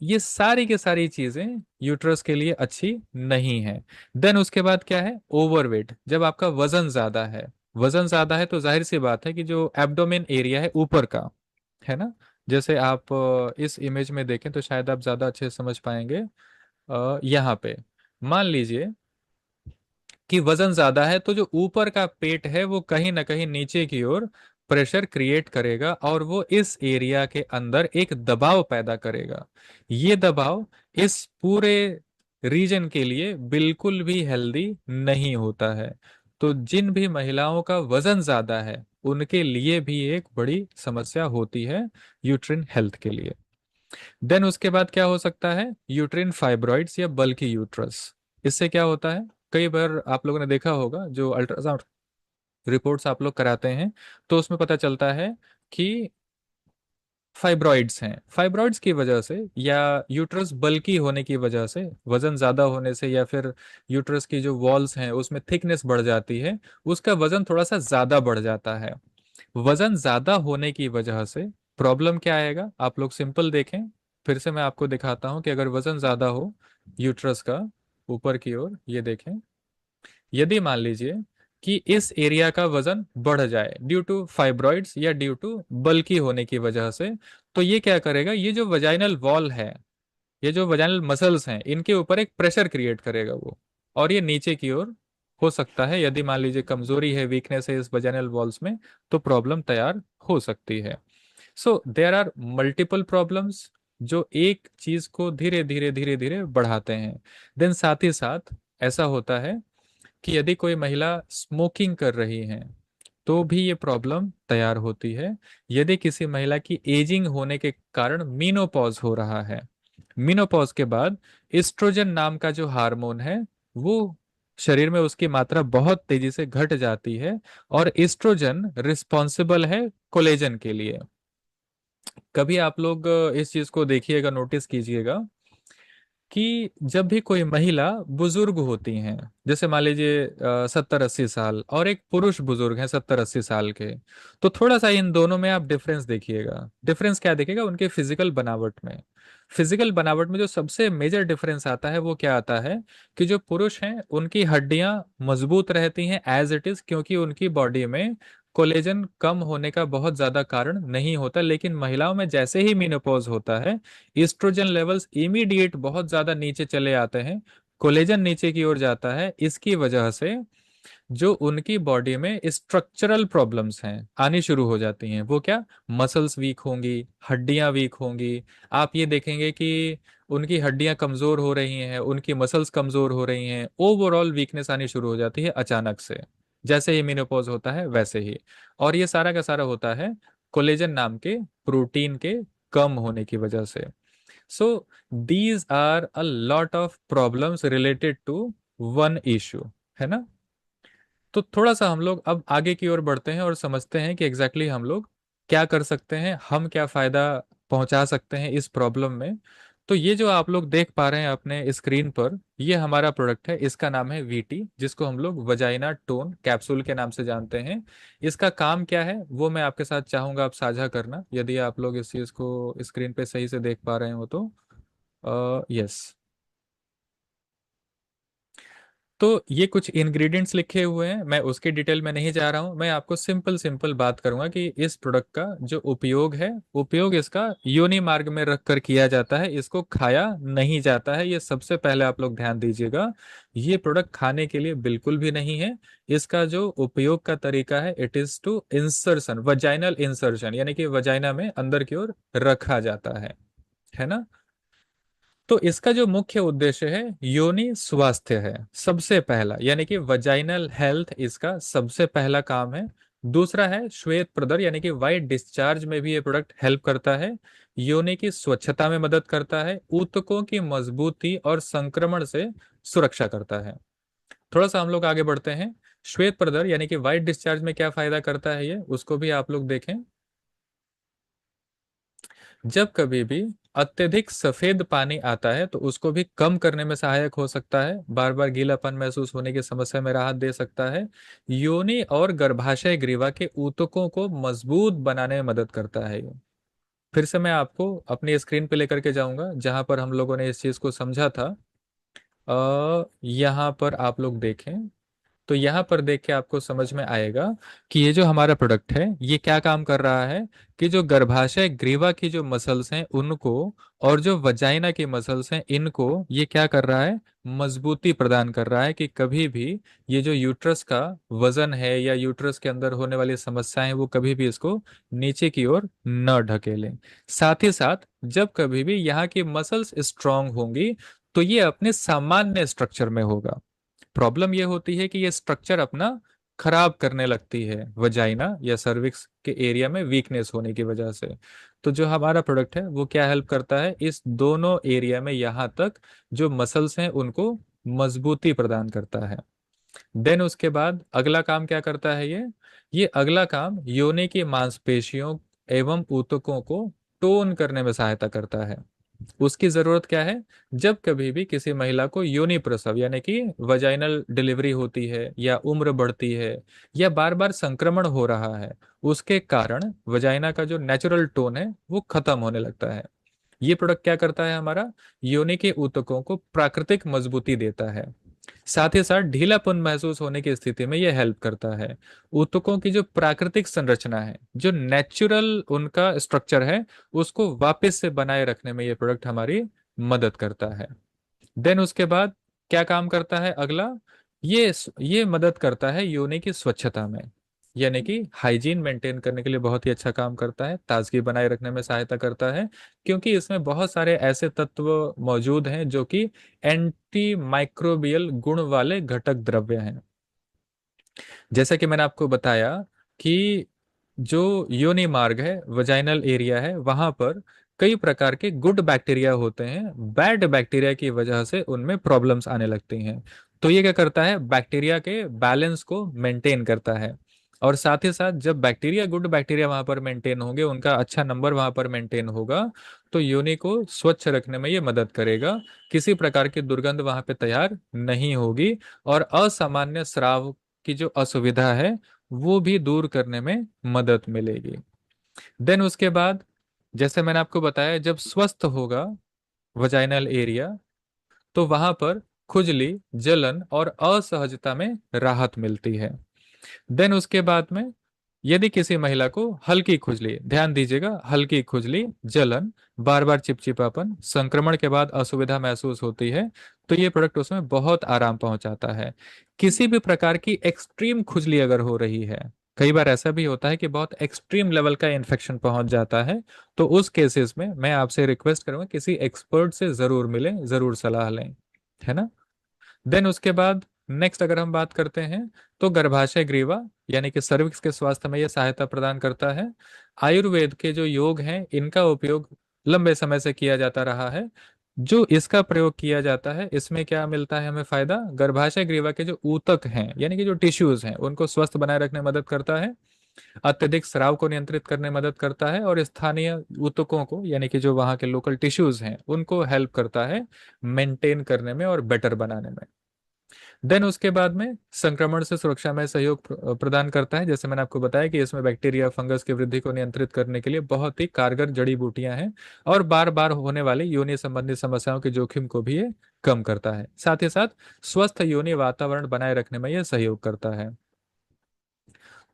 ये सारी की सारी चीजें यूट्रस के लिए अच्छी नहीं है। देन उसके बाद क्या है, ओवरवेट। जब आपका वजन ज्यादा है, वजन ज्यादा है तो जाहिर सी बात है कि जो एब्डोमेन एरिया है ऊपर का, है ना, जैसे आप इस इमेज में देखें तो शायद आप ज्यादा अच्छे से समझ पाएंगे। यहाँ पे मान लीजिए कि वजन ज्यादा है, तो जो ऊपर का पेट है वो कहीं ना कहीं नीचे की ओर प्रेशर क्रिएट करेगा, और वो इस एरिया के अंदर एक दबाव पैदा करेगा। ये दबाव इस पूरे रीजन के लिए बिल्कुल भी हेल्दी नहीं होता है। तो जिन भी महिलाओं का वजन ज्यादा है, उनके लिए भी एक बड़ी समस्या होती है यूट्रिन हेल्थ के लिए। देन उसके बाद क्या हो सकता है, यूट्रिन फाइब्रॉइड्स या बल्की यूट्रस। इससे क्या होता है, कई बार आप लोगों ने देखा होगा, जो अल्ट्रासाउंड रिपोर्ट्स आप लोग कराते हैं, तो उसमें पता चलता है कि फाइब्रॉइड्स हैं। फाइब्रॉइड्स की वजह से या यूट्रस बल्की होने की वजह से, वजन ज्यादा होने से, या फिर यूट्रस की जो वॉल्स हैं उसमें थिकनेस बढ़ जाती है, उसका वजन थोड़ा सा ज्यादा बढ़ जाता है। वजन ज्यादा होने की वजह से प्रॉब्लम क्या आएगा, आप लोग सिंपल देखें, फिर से मैं आपको दिखाता हूं कि अगर वजन ज्यादा हो यूट्रस का ऊपर की ओर, ये देखें, यदि मान लीजिए कि इस एरिया का वजन बढ़ जाए ड्यू टू फाइब्रॉइड्स या ड्यू टू बल्की होने की वजह से, तो ये क्या करेगा, ये जो वजाइनल वॉल है, ये जो वजाइनल मसल्स हैं, इनके ऊपर एक प्रेशर क्रिएट करेगा वो, और ये नीचे की ओर हो सकता है, यदि मान लीजिए कमजोरी है, वीकनेस है इस वजाइनल वॉल्स में, तो प्रॉब्लम तैयार हो सकती है। So there are multiple problems जो एक चीज को धीरे धीरे धीरे धीरे बढ़ाते हैं। देन साथ ही साथ ऐसा होता है कि यदि कोई महिला स्मोकिंग कर रही है, तो भी ये प्रॉब्लम तैयार होती है। यदि किसी महिला की एजिंग होने के कारण मीनोपॉज हो रहा है, मीनोपॉज के बाद एस्ट्रोजन नाम का जो हार्मोन है, वो शरीर में उसकी मात्रा बहुत तेजी से घट जाती है, और एस्ट्रोजन रिस्पॉन्सिबल है कोलेजन के लिए। कभी आप लोग इस चीज को देखिएगा, नोटिस कीजिएगा कि जब भी कोई महिला बुजुर्ग होती हैं, जैसे मान लीजिए 70-80 साल, और एक पुरुष बुजुर्ग है 70-80 साल के, तो थोड़ा सा इन दोनों में आप डिफरेंस देखिएगा। डिफरेंस क्या देखिएगा, उनके फिजिकल बनावट में। फिजिकल बनावट में जो सबसे मेजर डिफरेंस आता है वो क्या आता है, कि जो पुरुष हैं उनकी हड्डियां मजबूत रहती हैं एज इट इज, क्योंकि उनकी बॉडी में कोलेजन कम होने का बहुत ज्यादा कारण नहीं होता। लेकिन महिलाओं में जैसे ही मेनोपॉज होता है, ईस्ट्रोजन लेवल्स इमीडिएट बहुत ज्यादा नीचे चले आते हैं, कोलेजन नीचे की ओर जाता है। इसकी वजह से जो उनकी बॉडी में स्ट्रक्चरल प्रॉब्लम्स हैं आनी शुरू हो जाती हैं। वो क्या, मसल्स वीक होंगी, हड्डियां वीक होंगी। आप ये देखेंगे कि उनकी हड्डियां कमजोर हो रही हैं, उनकी मसल्स कमजोर हो रही हैं, ओवरऑल वीकनेस आनी शुरू हो जाती है अचानक से, जैसे ही मेनोपॉज होता है वैसे ही। और ये सारा का सारा होता है कोलेजन नाम के प्रोटीन के कम होने की वजह से। So these are a lot of problems related to one issue, है ना। तो थोड़ा सा हम लोग अब आगे की ओर बढ़ते हैं और समझते हैं कि एग्जैक्टली हम लोग क्या कर सकते हैं, हम क्या फायदा पहुंचा सकते हैं इस प्रॉब्लम में। तो ये जो आप लोग देख पा रहे हैं अपने स्क्रीन पर, ये हमारा प्रोडक्ट है, इसका नाम है वीटी, जिसको हम लोग वजाइना टोन कैप्सूल के नाम से जानते हैं। इसका काम क्या है वो मैं आपके साथ चाहूंगा आप साझा करना, यदि आप लोग इस चीज को स्क्रीन पे सही से देख पा रहे हो तो। यस। तो ये कुछ इंग्रेडिएंट्स लिखे हुए हैं, मैं उसके डिटेल में नहीं जा रहा हूं। मैं आपको सिंपल सिंपल बात करूंगा कि इस प्रोडक्ट का जो उपयोग है, उपयोग इसका योनि मार्ग में रख कर किया जाता है, इसको खाया नहीं जाता है। ये सबसे पहले आप लोग ध्यान दीजिएगा, ये प्रोडक्ट खाने के लिए बिल्कुल भी नहीं है। इसका जो उपयोग का तरीका है, it is to insertion, vaginal insertion, यानी कि वजाइना में अंदर की ओर रखा जाता है ना। तो इसका जो मुख्य उद्देश्य है योनि स्वास्थ्य है सबसे पहला, यानी कि वजाइनल हेल्थ इसका सबसे पहला काम है। दूसरा है श्वेत प्रदर यानी कि वाइट डिस्चार्ज में भी ये प्रोडक्ट हेल्प करता है। योनि की स्वच्छता में मदद करता है, ऊतकों की मजबूती और संक्रमण से सुरक्षा करता है। थोड़ा सा हम लोग आगे बढ़ते हैं। श्वेत प्रदर यानी कि वाइट डिस्चार्ज में क्या फायदा करता है ये, उसको भी आप लोग देखें। जब कभी भी अत्यधिक सफेद पानी आता है तो उसको भी कम करने में सहायक हो सकता है, बार बार गीलापन महसूस होने की समस्या में राहत दे सकता है। योनि और गर्भाशय ग्रीवा के ऊतकों को मजबूत बनाने में मदद करता है ये। फिर से मैं आपको अपनी स्क्रीन पे लेकर के जाऊंगा जहां पर हम लोगों ने इस चीज को समझा था। यहाँ पर आप लोग देखें, तो यहाँ पर देख के आपको समझ में आएगा कि ये जो हमारा प्रोडक्ट है ये क्या काम कर रहा है कि जो गर्भाशय ग्रीवा की जो मसल्स हैं उनको और जो वजाइना की मसल्स हैं इनको ये क्या कर रहा है, मजबूती प्रदान कर रहा है कि कभी भी ये जो यूट्रस का वजन है या यूट्रस के अंदर होने वाली समस्याएं वो कभी भी इसको नीचे की ओर न ढकेलें। साथ ही साथ जब कभी भी यहाँ की मसल्स स्ट्रांग होंगी तो ये अपने सामान्य स्ट्रक्चर में होगा। प्रॉब्लम ये होती है कि ये स्ट्रक्चर अपना खराब करने लगती है वजाइना या सर्विक्स के एरिया में वीकनेस होने की वजह से। तो जो हमारा प्रोडक्ट है वो क्या हेल्प करता है, इस दोनों एरिया में यहाँ तक जो मसल्स हैं उनको मजबूती प्रदान करता है। देन उसके बाद अगला काम क्या करता है ये अगला काम योनि की मांसपेशियों एवं ऊतकों को टोन करने में सहायता करता है। उसकी जरूरत क्या है, जब कभी भी किसी महिला को योनि प्रसव यानी कि वजाइनल डिलीवरी होती है या उम्र बढ़ती है या बार बार संक्रमण हो रहा है, उसके कारण वजाइना का जो नेचुरल टोन है वो खत्म होने लगता है। ये प्रोडक्ट क्या करता है हमारा, योनि के ऊतकों को प्राकृतिक मजबूती देता है। साथ ही साथ ढीलापन महसूस होने की स्थिति में यह हेल्प करता है। ऊतकों की जो प्राकृतिक संरचना है, जो नेचुरल उनका स्ट्रक्चर है, उसको वापस से बनाए रखने में यह प्रोडक्ट हमारी मदद करता है। देन उसके बाद क्या काम करता है अगला, ये मदद करता है योनि की स्वच्छता में, यानी कि हाइजीन मेंटेन करने के लिए बहुत ही अच्छा काम करता है, ताजगी बनाए रखने में सहायता करता है। क्योंकि इसमें बहुत सारे ऐसे तत्व मौजूद हैं जो कि एंटी माइक्रोबियल गुण वाले घटक द्रव्य हैं। जैसा कि मैंने आपको बताया कि जो योनि मार्ग है, वजाइनल एरिया है, वहां पर कई प्रकार के गुड बैक्टीरिया होते हैं, बैड बैक्टीरिया की वजह से उनमें प्रॉब्लम्स आने लगती हैं। तो ये क्या करता है, बैक्टीरिया के बैलेंस को मेंटेन करता है। और साथ ही साथ जब बैक्टीरिया गुड बैक्टीरिया वहां पर मेंटेन होंगे, उनका अच्छा नंबर वहां पर मेंटेन होगा, तो योनि को स्वच्छ रखने में ये मदद करेगा। किसी प्रकार की दुर्गंध वहां पे तैयार नहीं होगी और असामान्य स्राव की जो असुविधा है वो भी दूर करने में मदद मिलेगी। देन उसके बाद जैसे मैंने आपको बताया, जब स्वस्थ होगा वजाइनल एरिया तो वहां पर खुजली, जलन और असहजता में राहत मिलती है। देन उसके बाद में यदि किसी महिला को हल्की खुजली, ध्यान दीजिएगा, हल्की खुजली, जलन, बार बार चिपचिपापन, संक्रमण के बाद असुविधा महसूस होती है, तो ये प्रोडक्ट उसमें बहुत आराम पहुंचाता है। किसी भी प्रकार की एक्सट्रीम खुजली अगर हो रही है, कई बार ऐसा भी होता है कि बहुत एक्सट्रीम लेवल का इन्फेक्शन पहुंच जाता है, तो उस केसेस में मैं आपसे रिक्वेस्ट करूंगा किसी एक्सपर्ट से जरूर मिलें, जरूर सलाह लें, है ना। देन उसके बाद नेक्स्ट अगर हम बात करते हैं तो गर्भाशय ग्रीवा यानी कि सर्विक्स के स्वास्थ्य में यह सहायता प्रदान करता है। आयुर्वेद के जो योग हैं इनका उपयोग लंबे समय से किया जाता रहा है। जो इसका प्रयोग किया जाता है इसमें क्या मिलता है हमें फायदा, गर्भाशय ग्रीवा के जो ऊतक हैं यानी कि जो टिश्यूज हैं उनको स्वस्थ बनाए रखने में मदद करता है, अत्यधिक स्राव को नियंत्रित करने में मदद करता है और स्थानीय ऊतकों को यानी कि जो वहाँ के लोकल टिश्यूज हैं उनको हेल्प करता है मेंटेन करने में और बेटर बनाने में। देन उसके बाद में संक्रमण से सुरक्षा में सहयोग प्रदान करता है। जैसे मैंने आपको बताया कि इसमें बैक्टीरिया फंगस की वृद्धि को नियंत्रित करने के लिए बहुत ही कारगर जड़ी बूटियां हैं और बार बार होने वाली योनि संबंधी समस्याओं के जोखिम को भी ये कम करता है। साथ ही साथ स्वस्थ योनि वातावरण बनाए रखने में यह सहयोग करता है।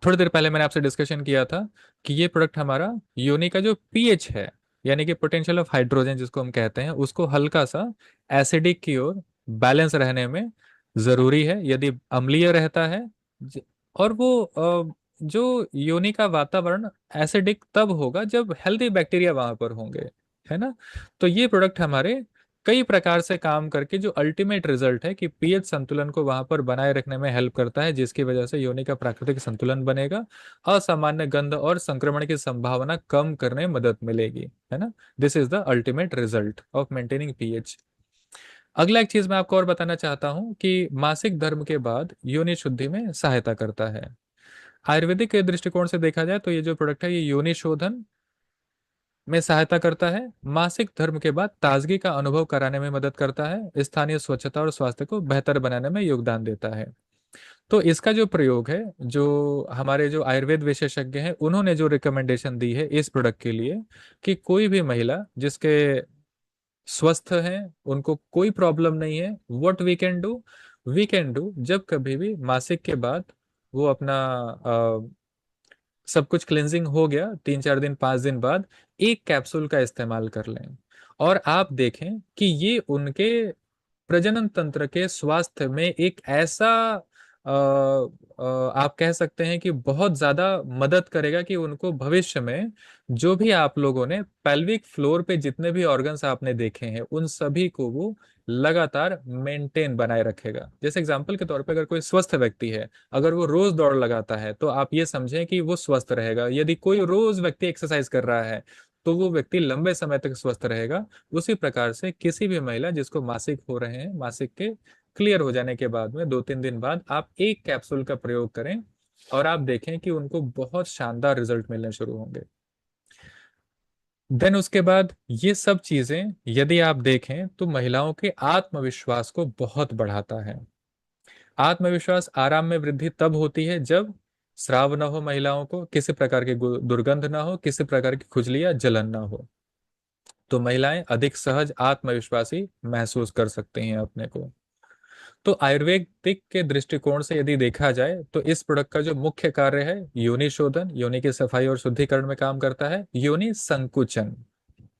थोड़ी देर पहले मैंने आपसे डिस्कशन किया था कि ये प्रोडक्ट हमारा योनि का जो पीएच है यानी कि पोटेंशियल ऑफ हाइड्रोजन जिसको हम कहते हैं, उसको हल्का सा एसिडिक की ओर बैलेंस रहने में जरूरी है। यदि अम्लीय रहता है ज- और वो जो योनि का वातावरण एसिडिक तब होगा जब हेल्दी बैक्टीरिया वहां पर होंगे, है ना। तो ये प्रोडक्ट हमारे कई प्रकार से काम करके जो अल्टीमेट रिजल्ट है कि पीएच संतुलन को वहां पर बनाए रखने में हेल्प करता है, जिसकी वजह से योनि का प्राकृतिक संतुलन बनेगा, असामान्य गंध और संक्रमण की संभावना कम करने में मदद मिलेगी, है ना। This is the ultimate result of maintaining pH. अगला एक चीज मैं आपको और बताना चाहता हूं कि मासिक धर्म के बाद योनि शुद्धि में सहायता करता है। आयुर्वेदिक के दृष्टिकोण से देखा जाए तो ये जो प्रोडक्ट है ये योनि शोधन में सहायता करता है, मासिक धर्म के बाद ताजगी का अनुभव कराने में मदद करता है, स्थानीय स्वच्छता और स्वास्थ्य को बेहतर बनाने में योगदान देता है। तो इसका जो प्रयोग है, जो हमारे जो आयुर्वेद विशेषज्ञ हैं उन्होंने जो रिकमेंडेशन दी है इस प्रोडक्ट के लिए कि कोई भी महिला जिसके स्वस्थ हैं, उनको कोई प्रॉब्लम नहीं है, व्हाट वी कैन डू जब कभी भी मासिक के बाद वो अपना सब कुछ क्लेंजिंग हो गया, 3-4 दिन 5 दिन बाद एक कैप्सूल का इस्तेमाल कर लें, और आप देखें कि ये उनके प्रजनन तंत्र के स्वास्थ्य में एक ऐसा आप कह सकते हैं कि बहुत ज्यादा मदद करेगा कि उनको भविष्य में जो भी आप लोगों ने पेल्विक फ्लोर पे जितने भी ऑर्गन्स आपने देखे हैं उन सभी को वो लगातार मेंटेन बनाए रखेगा। जैसे एग्जांपल के तौर पे अगर कोई स्वस्थ व्यक्ति है, अगर वो रोज दौड़ लगाता है तो आप ये समझें कि वो स्वस्थ रहेगा। यदि कोई रोज व्यक्ति एक्सरसाइज कर रहा है तो वो व्यक्ति लंबे समय तक स्वस्थ रहेगा। उसी प्रकार से किसी भी महिला जिसको मासिक हो रहे हैं, मासिक के क्लियर हो जाने के बाद में 2-3 दिन बाद आप एक कैप्सूल का प्रयोग करें और आप देखें कि उनको बहुत शानदार रिजल्ट मिलने शुरू होंगे। देन उसके बाद ये सब चीजें यदि आप देखें तो महिलाओं के आत्मविश्वास को बहुत बढ़ाता है। आत्मविश्वास आराम में वृद्धि तब होती है जब स्राव न हो, महिलाओं को किसी प्रकार की दुर्गंध ना हो, किसी प्रकार की खुजली या जलन ना हो, तो महिलाएं अधिक सहज आत्मविश्वासी महसूस कर सकती हैं अपने को। तो आयुर्वेदिक के दृष्टिकोण से यदि देखा जाए तो इस प्रोडक्ट का जो मुख्य कार्य है योनि शोधन, योनि की सफाई और शुद्धिकरण में काम करता है, योनि संकुचन,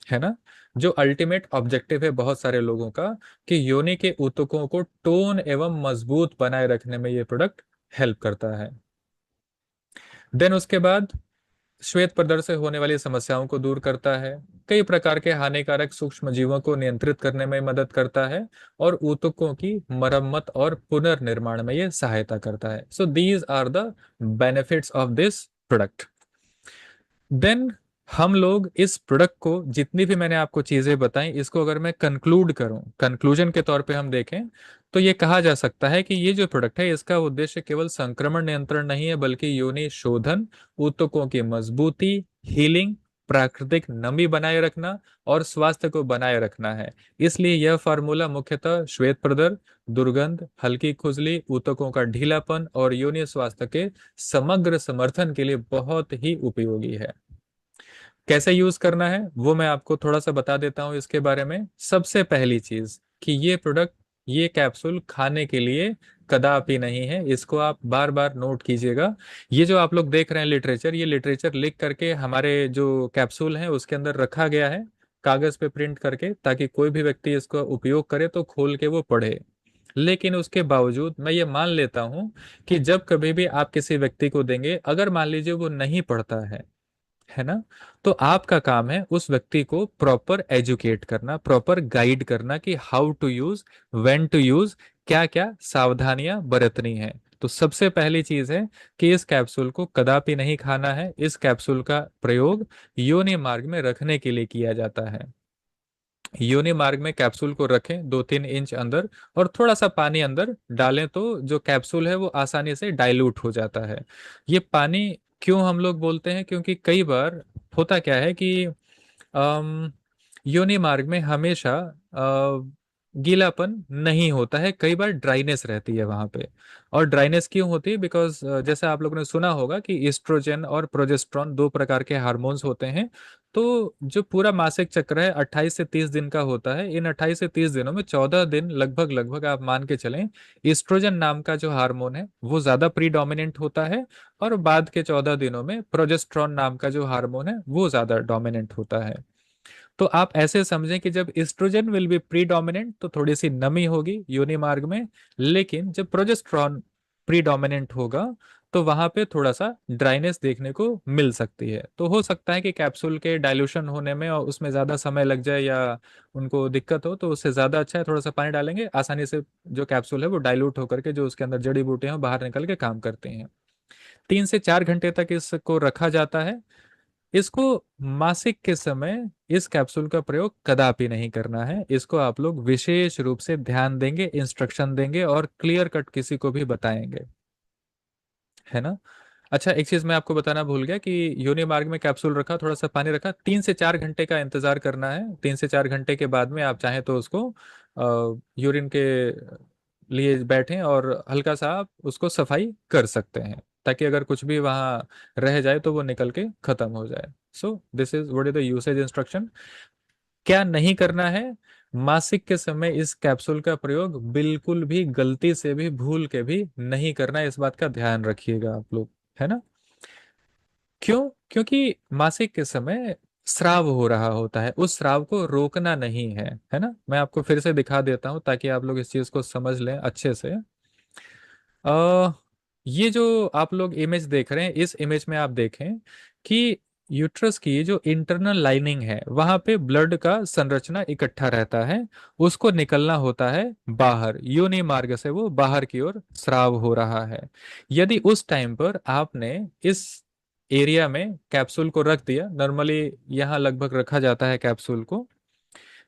है ना। जो अल्टीमेट ऑब्जेक्टिव है बहुत सारे लोगों का कि योनि के ऊतकों को टोन एवं मजबूत बनाए रखने में ये प्रोडक्ट हेल्प करता है। देन उसके बाद श्वेत प्रदर से होने वाली समस्याओं को दूर करता है, कई प्रकार के हानिकारक सूक्ष्म जीवों को नियंत्रित करने में मदद करता है, और ऊतकों की मरम्मत और पुनर्निर्माण में यह सहायता करता है। So these are the benefits of this product. Then हम लोग इस प्रोडक्ट को, जितनी भी मैंने आपको चीजें बताई, इसको अगर मैं कंक्लूड करूं, कंक्लूजन के तौर पे हम देखें तो ये कहा जा सकता है कि ये जो प्रोडक्ट है इसका उद्देश्य केवल संक्रमण नियंत्रण नहीं है, बल्कि योनि शोधन, ऊतकों की मजबूती, हीलिंग, प्राकृतिक नमी बनाए रखना और स्वास्थ्य को बनाए रखना है। इसलिए यह फार्मूला मुख्यतः श्वेत प्रदर, दुर्गंध, हल्की खुजली, ऊतकों का ढीलापन और योनि स्वास्थ्य के समग्र समर्थन के लिए बहुत ही उपयोगी है। कैसे यूज करना है वो मैं आपको थोड़ा सा बता देता हूँ इसके बारे में। सबसे पहली चीज कि ये प्रोडक्ट, ये कैप्सूल खाने के लिए कदापि नहीं है, इसको आप बार बार नोट कीजिएगा। ये जो आप लोग देख रहे हैं लिटरेचर, ये लिटरेचर लिख करके हमारे जो कैप्सूल हैं उसके अंदर रखा गया है, कागज पे प्रिंट करके, ताकि कोई भी व्यक्ति इसको उपयोग करे तो खोल के वो पढ़े। लेकिन उसके बावजूद मैं ये मान लेता हूं कि जब कभी भी आप किसी व्यक्ति को देंगे, अगर मान लीजिए वो नहीं पढ़ता है ना, तो आपका काम है उस व्यक्ति को प्रॉपर एजुकेट करना, प्रॉपर गाइड करना कि how to use, when to use, क्या क्या सावधानियां बरतनी है। तो सबसे पहली चीज है कि इस कैप्सूल को कदापि नहीं खाना है। इस कैप्सूल का प्रयोग योनि मार्ग में रखने के लिए किया जाता है। योनि मार्ग में कैप्सूल को रखें 2-3 इंच अंदर, और थोड़ा सा पानी अंदर डालें तो जो कैप्सूल है वो आसानी से डाइल्यूट हो जाता है। ये पानी क्यों हम लोग बोलते हैं, क्योंकि कई बार होता क्या है कि अम, योनि मार्ग में हमेशा गीलापन नहीं होता है, कई बार ड्राइनेस रहती है वहां पे। और ड्राइनेस क्यों होती है, बिकॉज जैसे आप लोगों ने सुना होगा कि ईस्ट्रोजन और प्रोजेस्टेरॉन 2 प्रकार के हार्मोन्स होते हैं। तो जो पूरा मासिक चक्र है 28 से 30 दिन का होता है। इन 28 से 30 दिनों में 14 दिन लगभग लगभग आप मान के चलें, ईस्ट्रोजन नाम का जो हार्मोन है वो ज्यादा प्रीडोमिनेंट होता है, और बाद के 14 दिनों में प्रोजेस्टेरॉन नाम का जो हार्मोन है वो ज्यादा डोमिनेंट होता है। तो आप ऐसे समझें कि जब एस्ट्रोजन विल बी प्रीडोमिनेंट तो थोड़ी सी नमी होगी योनि मार्ग में, लेकिन जब प्रोजेस्टेरॉन प्रीडोमिनेंट होगा तो वहां पे थोड़ा सा ड्राइनेस देखने को मिल सकती है। तो हो सकता है कि कैप्सूल के डाइल्यूशन होने में और उसमें ज़्यादा समय लग जाए या उनको दिक्कत हो, तो उससे ज़्यादा अच्छा है थोड़ा सा पानी डालेंगे, आसानी से जो कैप्सूल है वो डाइल्यूट होकर के जो उसके अंदर जड़ी बूटियां हैं वो बाहर निकल के काम करती हैं। 3 से 4 घंटे तक इसको रखा जाता है। इसको मासिक के समय इस कैप्सूल का प्रयोग कदापि नहीं करना है। इसको आप लोग विशेष रूप से ध्यान देंगे, इंस्ट्रक्शन देंगे और क्लियर कट किसी को भी बताएंगे, है ना। अच्छा, एक चीज मैं आपको बताना भूल गया कि योनि मार्ग में कैप्सूल रखा, थोड़ा सा पानी रखा, 3 से 4 घंटे का इंतजार करना है। 3 से 4 घंटे के बाद में आप चाहें तो उसको यूरिन के लिए बैठें और हल्का सा आप उसको सफाई कर सकते हैं, ताकि अगर कुछ भी वहां रह जाए तो वो निकल के खत्म हो जाए। सो this is what is the usage instruction. क्या नहीं करना है, मासिक के समय इस कैप्सूल का प्रयोग बिल्कुल भी गलती से भी भूल के भी नहीं करना है, इस बात का ध्यान रखिएगा आप लोग, है ना। क्यों? क्योंकि मासिक के समय स्राव हो रहा होता है, उस स्राव को रोकना नहीं है ना। मैं आपको फिर से दिखा देता हूं ताकि आप लोग इस चीज को समझ लें अच्छे से। अ ये जो आप लोग इमेज देख रहे हैं, इस इमेज में आप देखें कि यूट्रस की जो इंटरनल लाइनिंग है वहां पे ब्लड का संरचना इकट्ठा रहता है। उसको निकलना होता है बाहर, योनि मार्ग से वो बाहर की ओर स्राव हो रहा है। यदि उस टाइम पर आपने इस एरिया में कैप्सूल को रख दिया, नॉर्मली यहाँ लगभग रखा जाता है कैप्सूल को,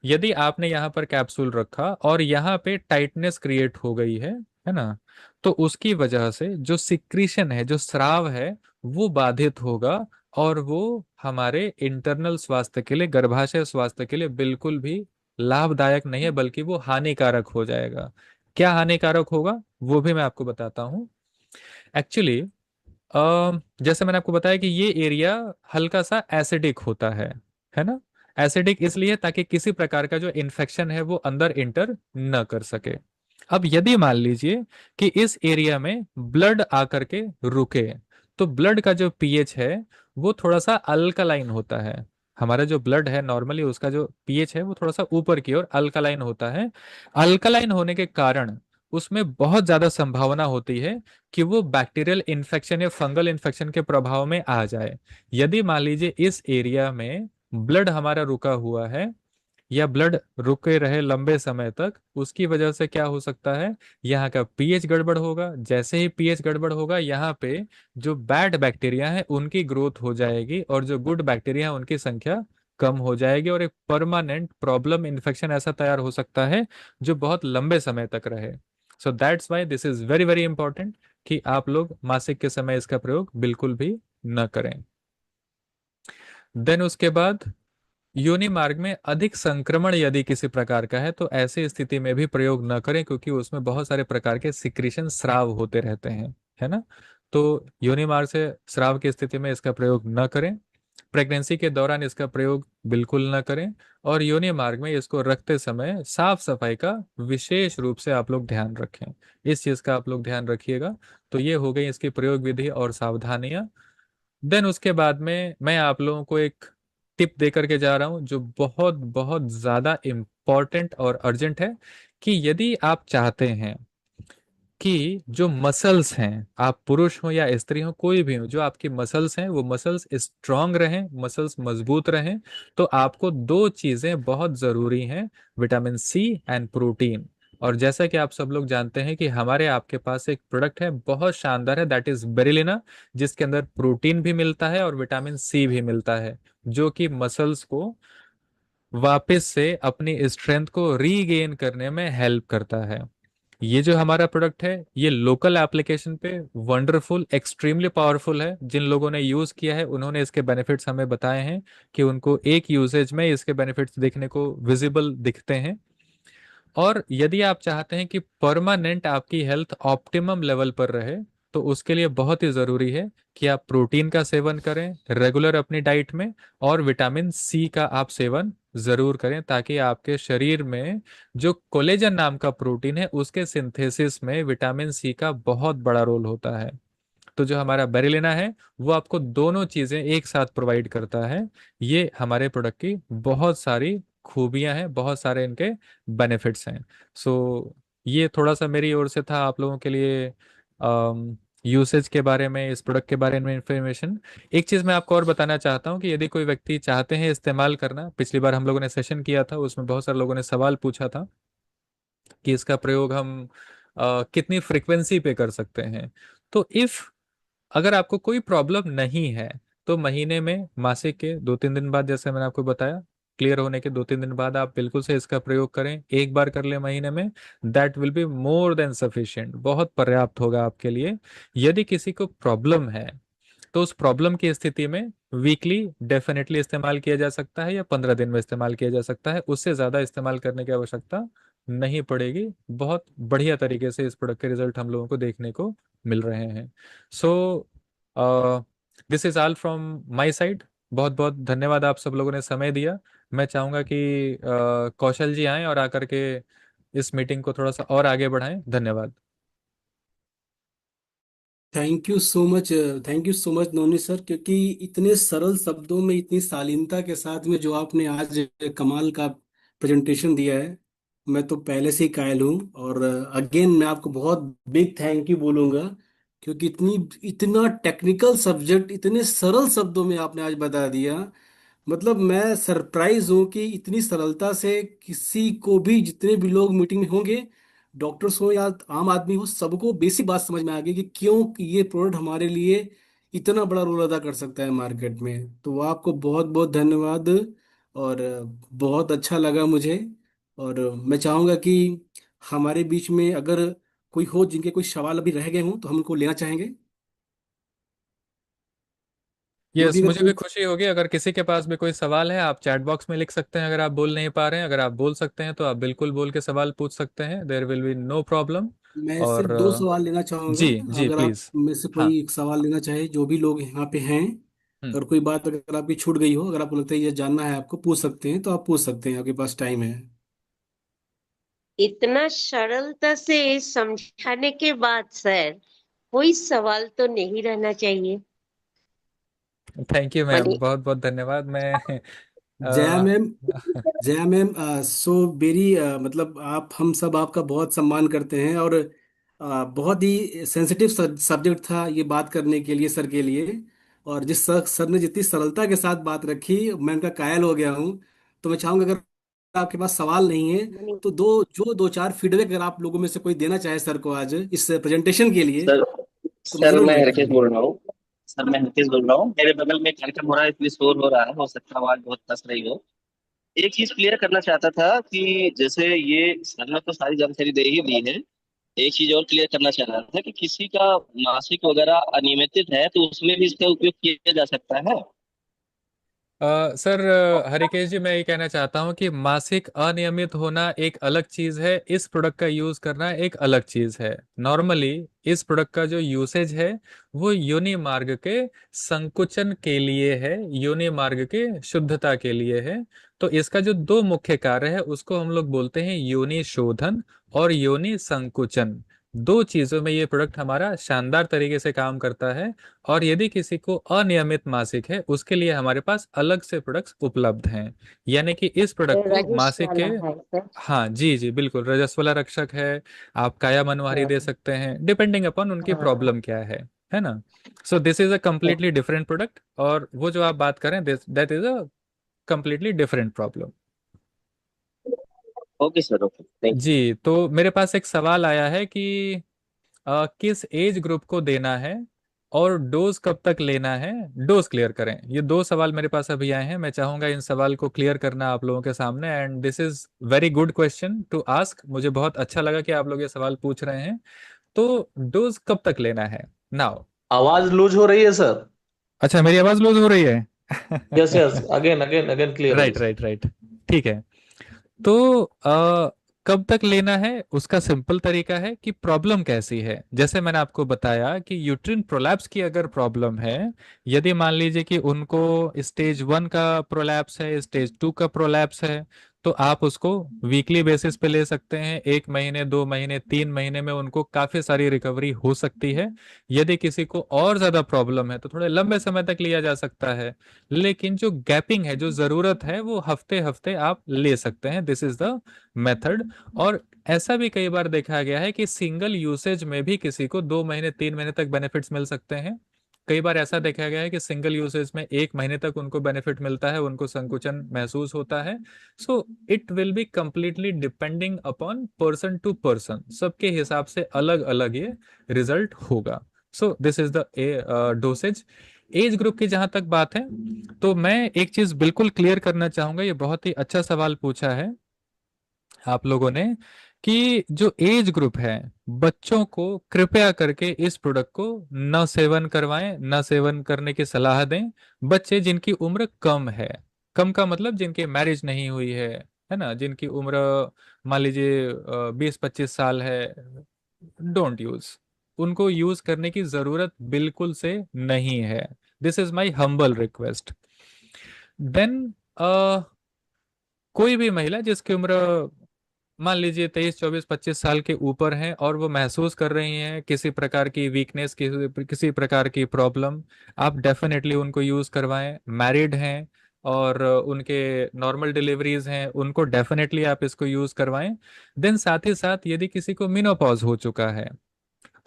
यदि आपने यहाँ पर कैप्सूल रखा और यहाँ पे टाइटनेस क्रिएट हो गई है ना, तो उसकी वजह से जो सिक्रीशन है, जो स्राव है, वो बाधित होगा और वो हमारे इंटरनल स्वास्थ्य के लिए, गर्भाशय स्वास्थ्य के लिए बिल्कुल भी लाभदायक नहीं है, बल्कि वो हानिकारक हो जाएगा। क्या हानिकारक होगा वो भी मैं आपको बताता हूँ। एक्चुअली जैसे मैंने आपको बताया कि ये एरिया हल्का सा एसिडिक होता है ना। एसिडिक इसलिए ताकि किसी प्रकार का जो इन्फेक्शन है वो अंदर इंटर न कर सके। अब यदि मान लीजिए कि इस एरिया में ब्लड आकर के रुके, तो ब्लड का जो पीएच है वो थोड़ा सा अल्कलाइन होता है। हमारा जो ब्लड है नॉर्मली उसका जो पीएच है वो थोड़ा सा ऊपर की ओर अल्कलाइन होता है। अल्कलाइन होने के कारण उसमें बहुत ज्यादा संभावना होती है कि वो बैक्टीरियल इन्फेक्शन या फंगल इन्फेक्शन के प्रभाव में आ जाए। यदि मान लीजिए इस एरिया में ब्लड हमारा रुका हुआ है या ब्लड रुके रहे लंबे समय तक, उसकी वजह से क्या हो सकता है, यहाँ का पीएच गड़बड़ होगा। जैसे ही पीएच गड़बड़ होगा, यहाँ पे जो बैड बैक्टीरिया है उनकी ग्रोथ हो जाएगी और जो गुड बैक्टीरिया है उनकी संख्या कम हो जाएगी और एक परमानेंट प्रॉब्लम, इन्फेक्शन ऐसा तैयार हो सकता है जो बहुत लंबे समय तक रहे। So that's why this is very very important कि आप लोग मासिक के समय इसका प्रयोग बिल्कुल भी न करें। देन उसके बाद योनि मार्ग में अधिक संक्रमण यदि किसी प्रकार का है तो ऐसी स्थिति में भी प्रयोग न करें, क्योंकि उसमें बहुत सारे प्रकार के सिक्रीशन स्राव होते रहते हैं, है ना। तो योनि मार्ग से स्राव की स्थिति में इसका प्रयोग न करें। प्रेगनेंसी के दौरान इसका प्रयोग बिल्कुल न करें। और योनि मार्ग में इसको रखते समय साफ सफाई का विशेष रूप से आप लोग ध्यान रखें, इस चीज का आप लोग ध्यान रखिएगा। तो ये हो गई इसकी प्रयोग विधि और सावधानियां। देन उसके बाद में मैं आप लोगों को एक टिप दे करके जा रहा हूं जो बहुत बहुत ज्यादा इम्पोर्टेंट और अर्जेंट है, कि यदि आप चाहते हैं कि जो मसल्स हैं, आप पुरुष हो या स्त्री हो, कोई भी हो, जो आपकी मसल्स हैं वो मसल्स स्ट्रांग रहें, मसल्स मजबूत रहें, तो आपको दो चीजें बहुत जरूरी हैं, विटामिन सी एंड प्रोटीन। और जैसा कि आप सब लोग जानते हैं कि हमारे आपके पास एक प्रोडक्ट है बहुत शानदार है, दैट इज बेरिलिना, जिसके अंदर प्रोटीन भी मिलता है और विटामिन सी भी मिलता है, जो कि मसल्स को वापस से अपनी स्ट्रेंथ को रीगेन करने में हेल्प करता है। ये जो हमारा प्रोडक्ट है ये लोकल एप्लीकेशन पे वंडरफुल, एक्सट्रीमली पावरफुल है। जिन लोगों ने यूज किया है उन्होंने इसके बेनिफिट्स हमें बताए हैं कि उनको एक यूसेज में इसके बेनिफिट्स देखने को विजिबल दिखते हैं। और यदि आप चाहते हैं कि परमानेंट आपकी हेल्थ ऑप्टिमम लेवल पर रहे, तो उसके लिए बहुत ही जरूरी है कि आप प्रोटीन का सेवन करें रेगुलर अपनी डाइट में, और विटामिन सी का आप सेवन जरूर करें, ताकि आपके शरीर में जो कोलेजन नाम का प्रोटीन है उसके सिंथेसिस में विटामिन सी का बहुत बड़ा रोल होता है। तो जो हमारा बेरिलिना है वो आपको दोनों चीजें एक साथ प्रोवाइड करता है। ये हमारे प्रोडक्ट की बहुत सारी खूबियां हैं, बहुत सारे इनके बेनिफिट्स हैं। सो ये थोड़ा सा मेरी ओर से था आप लोगों के लिए यूसेज के बारे में, इस प्रोडक्ट के बारे में इंफॉर्मेशन। एक चीज़ मैं आपको और बताना चाहता हूँ कि यदि कोई व्यक्ति चाहते हैं इस्तेमाल करना, पिछली बार हम लोगों ने सेशन किया था, उसमें बहुत सारे लोगों ने सवाल पूछा था कि इसका प्रयोग हम कितनी फ्रिक्वेंसी पे कर सकते हैं। तो इफ़ अगर आपको कोई प्रॉब्लम नहीं है तो महीने में मासिक के 2-3 दिन बाद, जैसे मैंने आपको बताया, क्लियर होने के 2-3 दिन बाद आप बिल्कुल से इसका प्रयोग करें। एक बार कर लें महीने में, that will be more than sufficient, बहुत पर्याप्त होगा आपके लिए। यदि किसी को प्रॉब्लम है तो उस प्रॉब्लम की स्थिति में वीकली डेफिनेटली इस्तेमाल किया जा सकता है या 15 दिन में इस्तेमाल किया जा सकता है, उससे ज़्यादा इस्तेमाल करने की आवश्यकता नहीं पड़ेगी। बहुत बढ़िया तरीके से इस प्रोडक्ट के रिजल्ट हम लोगों को देखने को मिल रहे हैं। सो this is all from my side. बहुत बहुत धन्यवाद, आप सब लोगों ने समय दिया। मैं चाहूँगा कि कौशल जी आएं और आकर के इस मीटिंग को थोड़ा सा और आगे बढ़ाएं। धन्यवाद। Thank you so much, thank you so much noni sir, क्योंकि इतने सरल शब्दों में इतनी शालीनता के साथ में जो आपने आज कमाल का प्रेजेंटेशन दिया है, मैं तो पहले से ही कायल हूँ। और अगेन मैं आपको बहुत बिग थैंक यू बोलूँगा, क्योंकि इतना टेक्निकल सब्जेक्ट इतने सरल शब्दों में आपने आज बता दिया। मतलब मैं सरप्राइज हूँ कि इतनी सरलता से किसी को भी, जितने भी लोग मीटिंग में होंगे, डॉक्टर्स हो या आम आदमी हो, सबको बेसिक बात समझ में आ गई कि क्यों कि ये प्रोडक्ट हमारे लिए इतना बड़ा रोल अदा कर सकता है मार्केट में। तो आपको बहुत बहुत धन्यवाद। और बहुत अच्छा लगा मुझे। और मैं चाहूँगा कि हमारे बीच में अगर कोई हो जिनके कोई सवाल अभी रह गए हों तो हम उनको लेना चाहेंगे। जो यस, भी अगर मुझे भी कोई, खुशी होगी अगर किसी के पास भी कोई सवाल है। आप चैट बॉक्स में लिख सकते हैं, अगर आप बोल नहीं पा रहे हैं। अगर आप बोल सकते हैं तो आप बिल्कुल बोल के सवाल पूछ सकते हैं, there will be no problem. मैं सिर्फ और दो सवाल लेना चाहूंगा। जी जी अगर आप प्लीज। में से हाँ। कोई एक सवाल लेना चाहे, जो भी लोग यहाँ पे हैं, हम्म। अगर कोई बात अगर आपकी छूट गई हो, अगर आपको लगता है ये जानना है आपको, पूछ सकते हैं, तो आप पूछ सकते हैं, आपके पास टाइम है। इतना सरलता से समझाने के बाद सर कोई सवाल तो नहीं रहना चाहिए। थैंक यू मैम, मानी बहुत बहुत धन्यवाद। मैं Jaya uh, ma'am, Jaya ma'am, so very, मतलब आप, हम सब आपका बहुत सम्मान करते हैं। और बहुत ही सेंसिटिव सब्जेक्ट था ये बात करने के लिए सर के लिए। और जिस सर ने जितनी सरलता के साथ बात रखी, मैं उनका कायल हो गया हूँ। तो मैं चाहूंगा अगर आपके पास सवाल नहीं है मानी तो दो चार फीडबैक अगर आप लोगों में से कोई देना चाहे सर को आज इस प्रेजेंटेशन के लिए, सर तो मैं सर जरूर मैं इनवाइट हरकेश करूंगा। बोल रहा हूँ। सर मैं हरकेश बोल रहा हूँ, मेरे बगल में कार्यक्रम हो रहा है इसलिए शोर हो रहा है, हो सकता है आवाज बहुत कस रही हो। एक चीज क्लियर करना चाहता था कि जैसे ये सर ने तो सारी जानकारी दे ही दी है। एक चीज और क्लियर करना चाह रहा था कि किसी का मासिक वगैरह अनियमित है तो उसमें भी इसका उपयोग किया जा सकता है। सर, हरिकेश जी, मैं ये कहना चाहता हूँ कि मासिक अनियमित होना एक अलग चीज़ है, इस प्रोडक्ट का यूज़ करना एक अलग चीज़ है। नॉर्मली इस प्रोडक्ट का जो यूसेज है वो योनि मार्ग के संकुचन के लिए है, योनि मार्ग के शुद्धता के लिए है। तो इसका जो दो मुख्य कार्य है उसको हम लोग बोलते हैं योनि शोधन और योनि संकुचन। दो चीज़ों में ये प्रोडक्ट हमारा शानदार तरीके से काम करता है। और यदि किसी को अनियमित मासिक है उसके लिए हमारे पास अलग से प्रोडक्ट्स उपलब्ध हैं। यानी कि इस प्रोडक्ट को राजेश मासिक के, वाला है सर। हाँ जी जी बिल्कुल, रजस्वला रक्षक है। आप काया मनवारी दे हाँ सकते हैं, डिपेंडिंग अपॉन उनकी हाँ। प्रॉब्लम क्या है ना। So this is a completely different product, और वो जो आप बात करें that is a completely different problem. Okay sir, okay, thank you. जी, तो मेरे पास एक सवाल आया है कि किस एज ग्रुप को देना है और डोज कब तक लेना है, डोज क्लियर करें। ये दो सवाल मेरे पास अभी आए हैं, मैं चाहूंगा इन सवाल को क्लियर करना आप लोगों के सामने। And this is very good question to ask, मुझे बहुत अच्छा लगा कि आप लोग ये सवाल पूछ रहे हैं। तो डोज कब तक लेना है नाउ? आवाज लूज हो रही है सर। अच्छा, मेरी आवाज लूज हो रही है। Yes yes, again again again clear right voice. Right right. ठीक है। तो कब तक लेना है उसका सिंपल तरीका है कि प्रॉब्लम कैसी है। जैसे मैंने आपको बताया कि यूट्रिन प्रोलैप्स की अगर प्रॉब्लम है, यदि मान लीजिए कि उनको स्टेज 1 का प्रोलैप्स है, स्टेज 2 का प्रोलैप्स है, तो आप उसको वीकली बेसिस पे ले सकते हैं। 1 महीने, 2 महीने, 3 महीने में उनको काफी सारी रिकवरी हो सकती है। यदि किसी को और ज्यादा प्रॉब्लम है तो थोड़े लंबे समय तक लिया जा सकता है, लेकिन जो गैपिंग है, जो जरूरत है, वो हफ्ते हफ्ते आप ले सकते हैं। This is the method. और ऐसा भी कई बार देखा गया है कि सिंगल यूसेज में भी किसी को 2 महीने, 3 महीने तक बेनिफिट्स मिल सकते हैं। कई बार ऐसा देखा गया है कि सिंगल यूसेज में 1 महीने तक उनको बेनिफिट मिलता है, उनको संकुचन महसूस होता है। So it will be completely depending upon person to person, सबके हिसाब से अलग अलग ये रिजल्ट होगा। So this is the dosage. Age group की जहां तक बात है, तो मैं एक चीज बिल्कुल क्लियर करना चाहूंगा, ये बहुत ही अच्छा सवाल पूछा है आप लोगों ने, कि जो एज ग्रुप है, बच्चों को कृपया करके इस प्रोडक्ट को न सेवन करवाएं, न सेवन करने की सलाह दें। बच्चे जिनकी उम्र कम है, कम का मतलब जिनकी मैरिज नहीं हुई है ना, जिनकी उम्र मान लीजिए 20-25 साल है, डोंट यूज। उनको यूज करने की जरूरत बिल्कुल से नहीं है। This is my humble request. Then कोई भी महिला जिसकी उम्र मान लीजिए 23, 24, 25 साल के ऊपर हैं और वो महसूस कर रही हैं किसी प्रकार की वीकनेस, किसी प्रकार की प्रॉब्लम, आप डेफिनेटली उनको यूज करवाएं। मैरिड हैं और उनके नॉर्मल डिलीवरीज हैं, उनको डेफिनेटली आप इसको यूज करवाएं। देन साथ ही साथ यदि किसी को मेनोपॉज हो चुका है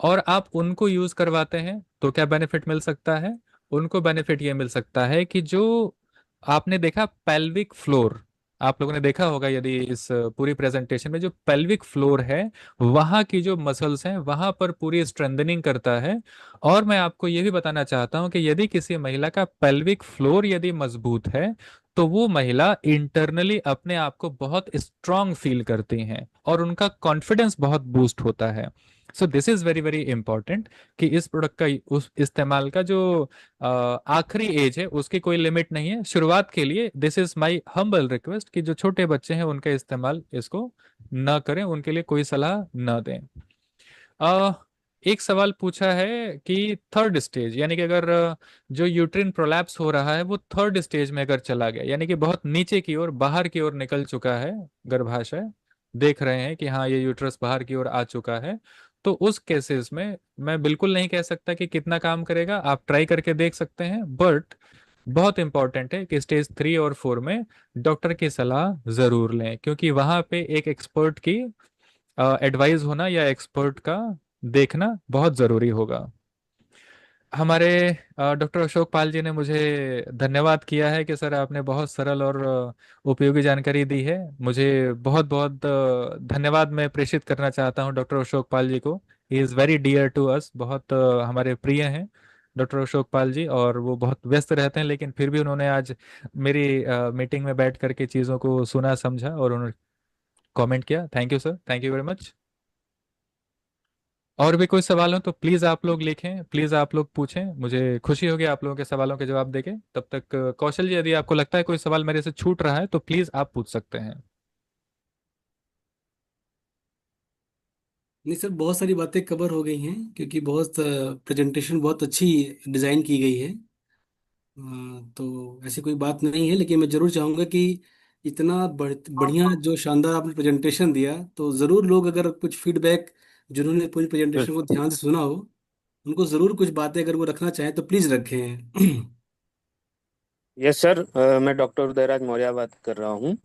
और आप उनको यूज करवाते हैं, तो क्या बेनिफिट मिल सकता है? उनको बेनिफिट ये मिल सकता है कि जो आपने देखा पेल्विक फ्लोर, आप लोगों ने देखा होगा यदि इस पूरी प्रेजेंटेशन में, जो पेल्विक फ्लोर है वहां की जो मसल्स हैं वहां पर पूरी स्ट्रेंथनिंग करता है। और मैं आपको ये भी बताना चाहता हूं कि यदि किसी महिला का पेल्विक फ्लोर यदि मजबूत है, तो वो महिला इंटरनली अपने आप को बहुत स्ट्रांग फील करती हैं और उनका कॉन्फिडेंस बहुत बूस्ट होता है। सो this is very very important कि इस प्रोडक्ट का उस इस्तेमाल का जो आखिरी एज है उसकी कोई लिमिट नहीं है। शुरुआत के लिए this is my humble request कि जो छोटे बच्चे हैं उनका इस्तेमाल इसको न करें, उनके लिए कोई सलाह न दें। अ, एक सवाल पूछा है कि थर्ड स्टेज, यानी कि अगर जो यूट्रिन प्रोलैप्स हो रहा है वो थर्ड स्टेज में अगर चला गया, यानी कि बहुत नीचे की ओर, बाहर की ओर निकल चुका है गर्भाशय, देख रहे हैं कि हाँ ये यूट्रस बाहर की ओर आ चुका है, तो उस केसेस में मैं बिल्कुल नहीं कह सकता कि कितना काम करेगा, आप ट्राई करके देख सकते हैं। बट बहुत इंपॉर्टेंट है कि स्टेज 3 और 4 में डॉक्टर की सलाह जरूर लें, क्योंकि वहां पे एक एक्सपर्ट की एडवाइस होना या एक्सपर्ट का देखना बहुत जरूरी होगा। हमारे डॉक्टर अशोक पाल जी ने मुझे धन्यवाद किया है कि सर आपने बहुत सरल और उपयोगी जानकारी दी है। मुझे बहुत बहुत धन्यवाद मैं प्रेषित करना चाहता हूं डॉक्टर अशोक पाल जी को। He is very dear to us, बहुत हमारे प्रिय हैं डॉक्टर अशोक पाल जी, और वो बहुत व्यस्त रहते हैं, लेकिन फिर भी उन्होंने आज मेरी मीटिंग में बैठ करके चीज़ों को सुना, समझा और उन्होंने कमेंट किया। Thank you sir, thank you very much. और भी कोई सवाल हो तो प्लीज आप लोग लिखें, प्लीज आप लोग पूछें, मुझे खुशी होगी आप लोगों के सवालों के जवाब देके। तब तक कौशल जी, यदि आपको लगता है कोई सवाल मेरे से छूट रहा है तो प्लीज आप पूछ सकते हैं। नहीं सर, बहुत सारी बातें कवर हो गई हैं क्योंकि बहुत प्रेजेंटेशन बहुत अच्छी डिजाइन की गई है। तो ऐसी कोई बात नहीं है, लेकिन मैं जरूर चाहूँगा कि इतना बढ़िया जो शानदार आपने प्रेजेंटेशन दिया, तो ज़रूर लोग अगर कुछ फीडबैक, जिन्होंने पूरी प्रेजेंटेशन को ध्यान से सुना हो, उनको ज़रूर कुछ बातें अगर वो रखना चाहें तो प्लीज़ रखें। यस सर, मैं डॉक्टर उदयराज मौर्य बात कर रहा हूँ।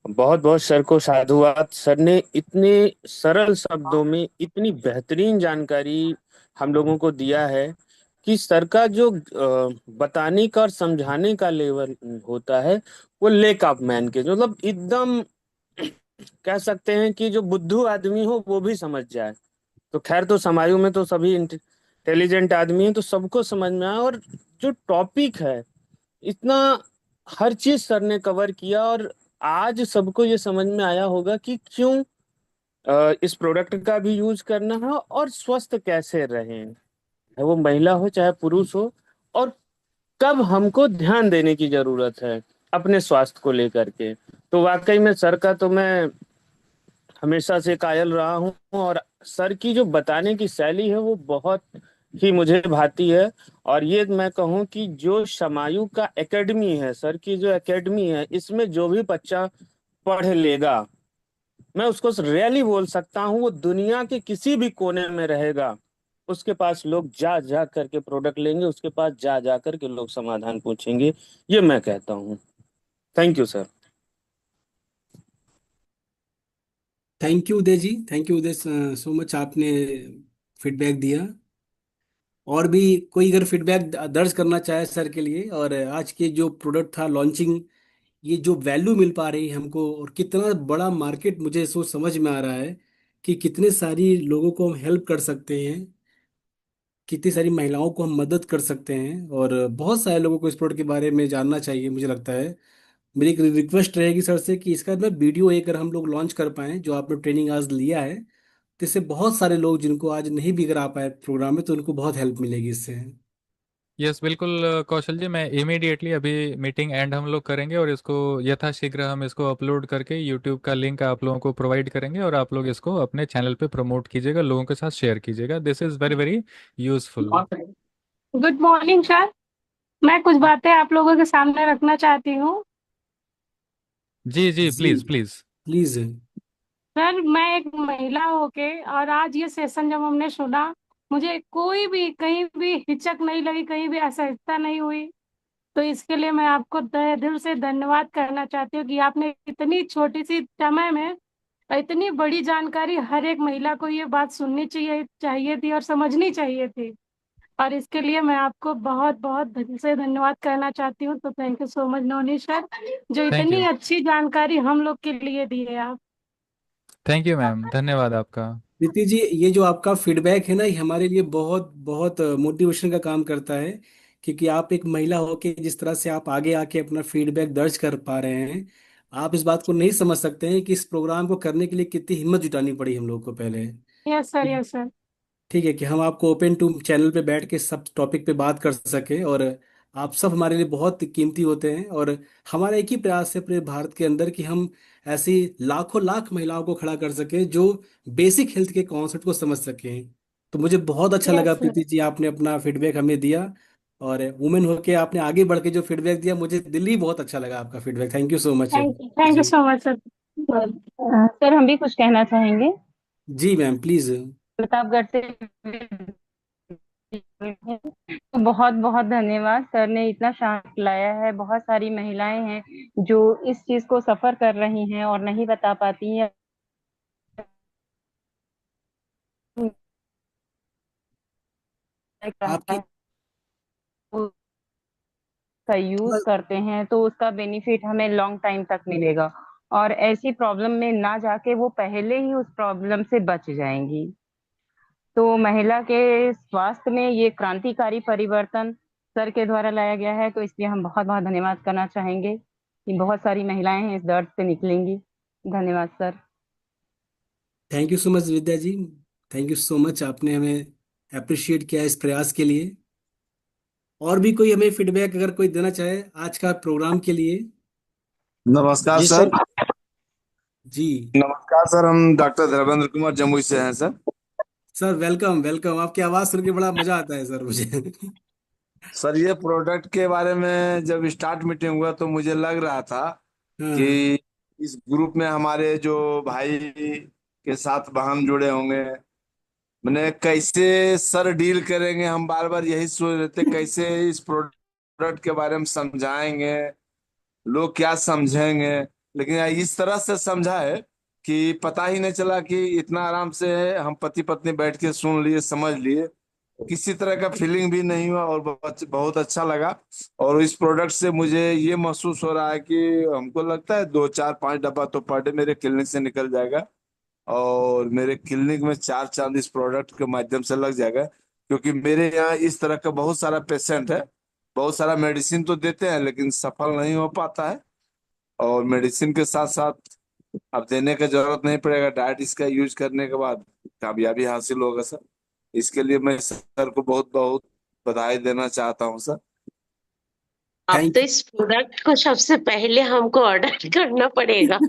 बहुत बहुत सर को साधुवाद। सर ने इतने सरल शब्दों में इतनी बेहतरीन जानकारी हम लोगों को दिया है कि सर का जो बताने का और समझाने का लेवल होता है वो लेक ऑफ मैन के, मतलब एकदम कह सकते हैं कि जो बुद्धू आदमी हो वो भी समझ जाए। तो खैर, तो समाजों में तो सभी इंटेलिजेंट आदमी हैं, तो सबको समझ में आए। और जो टॉपिक है, इतना हर चीज सर ने कवर किया, और आज सबको ये समझ में आया होगा कि क्यों इस प्रोडक्ट का भी यूज करना है और स्वस्थ कैसे रहें, चाहे वो महिला हो चाहे पुरुष हो, और कब हमको ध्यान देने की जरूरत है अपने स्वास्थ्य को लेकर के। तो वाकई में सर का तो मैं हमेशा से कायल रहा हूँ, और सर की जो बताने की शैली है वो बहुत ही मुझे भाती है। और ये मैं कहूँ कि जो शमायु का एकेडमी है, सर की जो एकेडमी है, इसमें जो भी बच्चा पढ़ लेगा, मैं उसको रियली बोल सकता हूँ, वो दुनिया के किसी भी कोने में रहेगा, उसके पास लोग जा जा करके प्रोडक्ट लेंगे, उसके पास जा जा करके लोग समाधान पूछेंगे। ये मैं कहता हूँ। Thank you sir. Thank you Uday ji, thank you Uday, so much आपने फीडबैक दिया। और भी कोई अगर फीडबैक दर्ज करना चाहे सर के लिए, और आज के जो प्रोडक्ट था लॉन्चिंग, ये जो वैल्यू मिल पा रही है हमको, और कितना बड़ा मार्केट मुझे सोच समझ में आ रहा है कि कितने सारी लोगों को हम हेल्प कर सकते हैं, कितनी सारी महिलाओं को हम मदद कर सकते हैं, और बहुत सारे लोगों को इस प्रोडक्ट के बारे में जानना चाहिए मुझे लगता है। मेरी एक रिक्वेस्ट रहेगी सर से कि इसका ना वीडियो एक अगर हम लोग लॉन्च कर पाएं, जो आपने ट्रेनिंग आज लिया है, तो इससे बहुत सारे लोग जिनको आज नहीं भी अगर आ पाए प्रोग्राम में, तो उनको बहुत हेल्प मिलेगी इससे। यस बिल्कुल कौशल जी, मैं इमीडिएटली अभी मीटिंग एंड हम लोग करेंगे और इसको यथाशीघ्र हम इसको अपलोड करके यूट्यूब का लिंक आप लोगों को प्रोवाइड करेंगे और आप लोग इसको अपने चैनल पे प्रमोट कीजिएगा, लोगों के साथ शेयर कीजिएगा। This is very very useful. Good morning sir. मैं कुछ बातें आप लोगों के सामने रखना चाहती हूँ। जी जी, जी, प्लीज प्लीज। प्लीज। सर, मैं एक महिला होके और आज ये सेशन जब हमने सुना, मुझे कोई भी कहीं भी हिचक नहीं लगी, कहीं भी असहजता नहीं हुई। तो इसके लिए मैं आपको तहे दिल से धन्यवाद करना चाहती हूँ कि आपने इतनी छोटी सी समय में और इतनी बड़ी जानकारी, हर एक महिला को ये बात सुननी चाहिए चाहिए थी और समझनी चाहिए थी। और इसके लिए मैं आपको बहुत बहुत दिल से धन्यवाद करना चाहती हूँ। तो thank you so much noni sir, जो थैंक इतनी यू। अच्छी जानकारी हम लोग के लिए दी है आप। थैंक यू मैम, धन्यवाद आपका। प्रीति जी, ये जो आपका फीडबैक है ना, ये हमारे लिए बहुत बहुत मोटिवेशन का काम करता है, क्योंकि आप एक महिला होके जिस तरह से आप आगे आके अपना फीडबैक दर्ज कर पा रहे हैं, आप इस बात को नहीं समझ सकते हैं कि इस प्रोग्राम को करने के लिए कितनी हिम्मत जुटानी पड़ी हम लोग को पहले। Yes sir, yes sir. ठीक है कि हम आपको ओपन टू चैनल पे बैठ के सब टॉपिक पे बात कर सके, और आप सब हमारे लिए बहुत कीमती होते हैं। और हमारा एक ही प्रयास है पूरे भारत के अंदर कि हम ऐसी लाखों लाख महिलाओं को खड़ा कर सकें जो बेसिक हेल्थ के कॉन्सेप्ट को समझ सकें। तो मुझे बहुत अच्छा लगा यस सर। प्रीति जी, आपने अपना फीडबैक हमें दिया, और वुमेन होके आपने आगे बढ़ के जो फीडबैक दिया, मुझे दिल्ली बहुत अच्छा लगा आपका feedback. Thank you so much thank you ji. So much sir. Sir हम भी कुछ कहना चाहेंगे। जी मैम, प्लीज। प्रतापगढ़ से तो बहुत बहुत धन्यवाद, सर ने इतना शांत लाया है। बहुत सारी महिलाएं हैं जो इस चीज को सफर कर रही हैं और नहीं बता पाती हैं। आपकी का यूज करते हैं तो उसका बेनिफिट हमें लॉन्ग टाइम तक मिलेगा और ऐसी प्रॉब्लम में ना जाके वो पहले ही उस प्रॉब्लम से बच जाएंगी। तो महिला के स्वास्थ्य में ये क्रांतिकारी परिवर्तन सर के द्वारा लाया गया है, तो इसलिए हम बहुत बहुत धन्यवाद करना चाहेंगे कि बहुत सारी महिलाएं हैं इस दर्द से निकलेंगी। धन्यवाद sir. Thank you so much Vidya ji, thank you so much, आपने हमें अप्रिशिएट किया इस प्रयास के लिए। और भी कोई हमें फीडबैक अगर कोई देना चाहे आज का प्रोग्राम के लिए? नमस्कार जी सर। सर। जी नमस्कार सर, हम डॉक्टर धर्मेंद्र कुमार जमुई से हैं सर। सर, वेलकम वेलकम, आपकी आवाज़ सुन के बड़ा मजा आता है सर मुझे। सर ये प्रोडक्ट के बारे में जब स्टार्ट मीटिंग हुआ तो मुझे लग रहा था कि हाँ। इस ग्रुप में हमारे जो भाई के साथ बहन जुड़े होंगे, मैंने कैसे सर डील करेंगे, हम बार बार यही सोच रहे थे कैसे इस प्रोडक्ट के बारे में समझाएंगे, लोग क्या समझेंगे। लेकिन इस तरह से समझा है कि पता ही नहीं चला कि इतना आराम से हम पति पत्नी बैठ के सुन लिए, समझ लिए, किसी तरह का फीलिंग भी नहीं हुआ और बहुत बहुत अच्छा लगा। और इस प्रोडक्ट से मुझे ये महसूस हो रहा है कि हमको लगता है 2 4 5 डब्बा तो पर डे मेरे क्लिनिक से निकल जाएगा और मेरे क्लिनिक में 4 चांद इस प्रोडक्ट के माध्यम से लग जाएगा। क्योंकि मेरे यहाँ इस तरह का बहुत सारा पेशेंट है, बहुत सारा मेडिसिन तो देते हैं लेकिन सफल नहीं हो पाता है। और मेडिसिन के साथ साथ अब देने का जरूरत नहीं पड़ेगा, डाइट इसका यूज करने के बाद कामयाबी हासिल होगा सर। इसके लिए मैं सर को बहुत बहुत बधाई देना चाहता हूँ सर। अब तो थैंक इस प्रोडक्ट को सबसे पहले हमको ऑर्डर करना पड़ेगा।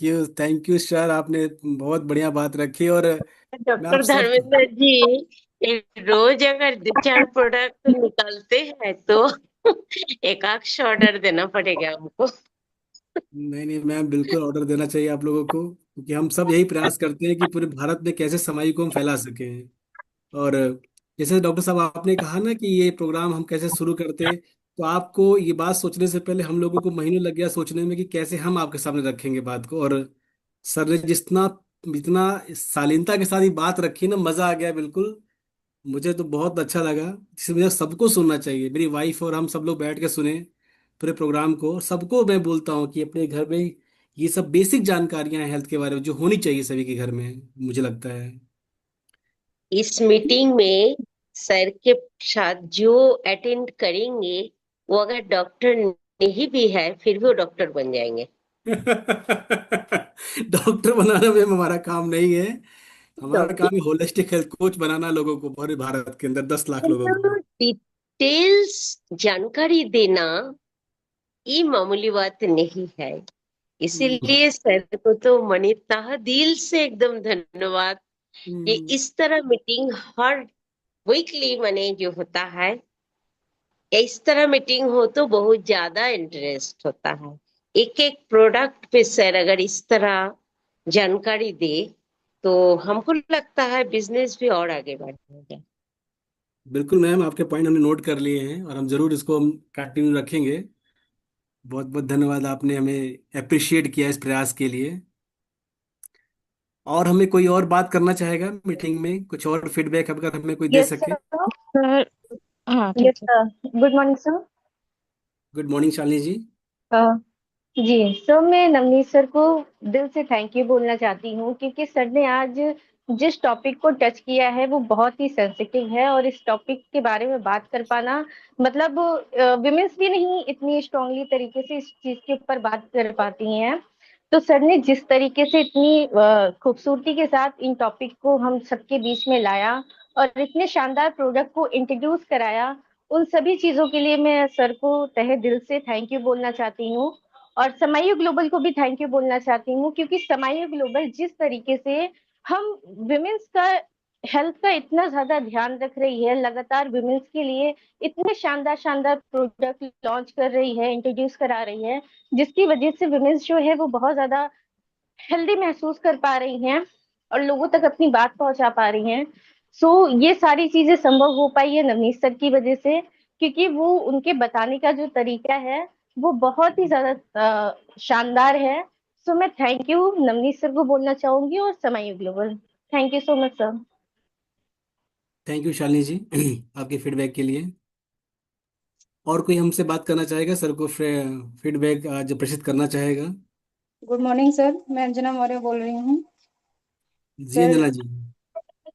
यू। थैंक यू सर, आपने बहुत बढ़िया बात रखी। और मैं आप डॉक्टर सब, धर्मेंद्र जी, रोज अगर 2 4 प्रोडक्ट निकलते हैं तो एक आध ऑर्डर देना पड़ेगा हमको। नहीं नहीं मैम, बिल्कुल ऑर्डर देना चाहिए आप लोगों को, क्योंकि हम सब यही प्रयास करते हैं कि पूरे भारत में कैसे समाई को हम फैला सकें। और जैसे डॉक्टर साहब आपने कहा ना कि ये प्रोग्राम हम कैसे शुरू करते, तो आपको ये बात सोचने से पहले हम लोगों को महीनों लग गया सोचने में कि कैसे हम आपके सामने रखेंगे बात को। और सर ने जितना जितना शालीनता के साथ ये बात रखी ना, मजा आ गया बिल्कुल। मुझे तो बहुत अच्छा लगा, जिसे मुझे सबको सुनना चाहिए, मेरी वाइफ और हम सब लोग बैठ के सुने पूरे प्रोग्राम को। सबको मैं बोलता हूँ कि अपने घर में ये सब बेसिक जानकारियां हैं हेल्थ के बारे में, जो होनी चाहिए सभी के घर में, मुझे लगता है। इस मीटिंग में सर के साथ जो अटेंड करेंगे, वो अगर डॉक्टर नहीं भी है फिर भी वो डॉक्टर बन जाएंगे। डॉक्टर बनाना में हमारा काम नहीं है। हमारा तो काम है होलिस्टिक हेल्थ कोच बनाना, लोगों को पूरे भारत के अंदर 10 लाख लोगों को। डिटेल्स जानकारी देना ये मामूली बात नहीं है। हम्म, इसीलिए सर को तो मनी तह दिल से एकदम धन्यवाद। ये हम्म, इस तरह मीटिंग हर वीकली मने जो होता है, या इस तरह मीटिंग हो तो बहुत ज्यादा इंटरेस्ट होता है। एक एक प्रोडक्ट पे सर अगर इस तरह जानकारी दे तो हमको लगता है बिजनेस भी और आगे बढ़ेगा। बिल्कुल मैम, आपके पॉइंट हमने नोट कर लिए हैं और हम जरूर इसको हम कंटिन्यू रखेंगे। बहुत बहुत धन्यवाद, आपने हमें अप्रिशिएट किया इस प्रयास के लिए। और हमें कोई और बात करना चाहेगा मीटिंग में, कुछ और फीडबैक अगर हमें कोई दे यस सके। सर। हाँ यस ठीक है। Sir, good morning sir. Good morning Shalini ji. जी सर, मैं नवनीत सर को दिल से थैंक यू बोलना चाहती हूँ, क्योंकि सर ने आज जिस टॉपिक को टच किया है वो बहुत ही सेंसिटिव है, और इस टॉपिक के बारे में बात कर पाना, मतलब विमेंस भी नहीं इतनी स्ट्रांगली तरीके से इस चीज के ऊपर बात कर पाती हैं। तो सर ने जिस तरीके से इतनी खूबसूरती के साथ इन टॉपिक को हम सबके बीच में लाया और इतने शानदार प्रोडक्ट को इंट्रोड्यूस कराया, उन सभी चीजों के लिए मैं सर को तहे दिल से थैंक यू बोलना चाहती हूँ। और समायु ग्लोबल को भी थैंक यू बोलना चाहती हूँ, क्योंकि समायु ग्लोबल जिस तरीके से हम विमेंस का हेल्थ का इतना ज्यादा ध्यान रख रही है, लगातार विमेंस के लिए इतने शानदार शानदार प्रोडक्ट लॉन्च कर रही है, इंट्रोड्यूस करा रही है, जिसकी वजह से विमेंस जो है वो बहुत ज्यादा हेल्दी महसूस कर पा रही हैं और लोगों तक अपनी बात पहुंचा पा रही हैं। सो ये सारी चीजें संभव हो पाई है नवनीत सर की वजह से, क्योंकि वो उनके बताने का जो तरीका है वो बहुत ही ज्यादा शानदार है। सो मैं थैंक यू नवनीत सर को बोलना चाहूंगी, और Samayu global. Thank you so much sir. Thank you Shalini ji आपके फीडबैक के लिए। और कोई हमसे बात करना चाहेगा, सर को फीडबैक जो प्रेषित करना चाहेगा। गुड मॉर्निंग सर, मैं अंजना मौर्य बोल रही हूँ। जी सर, अंजना जी।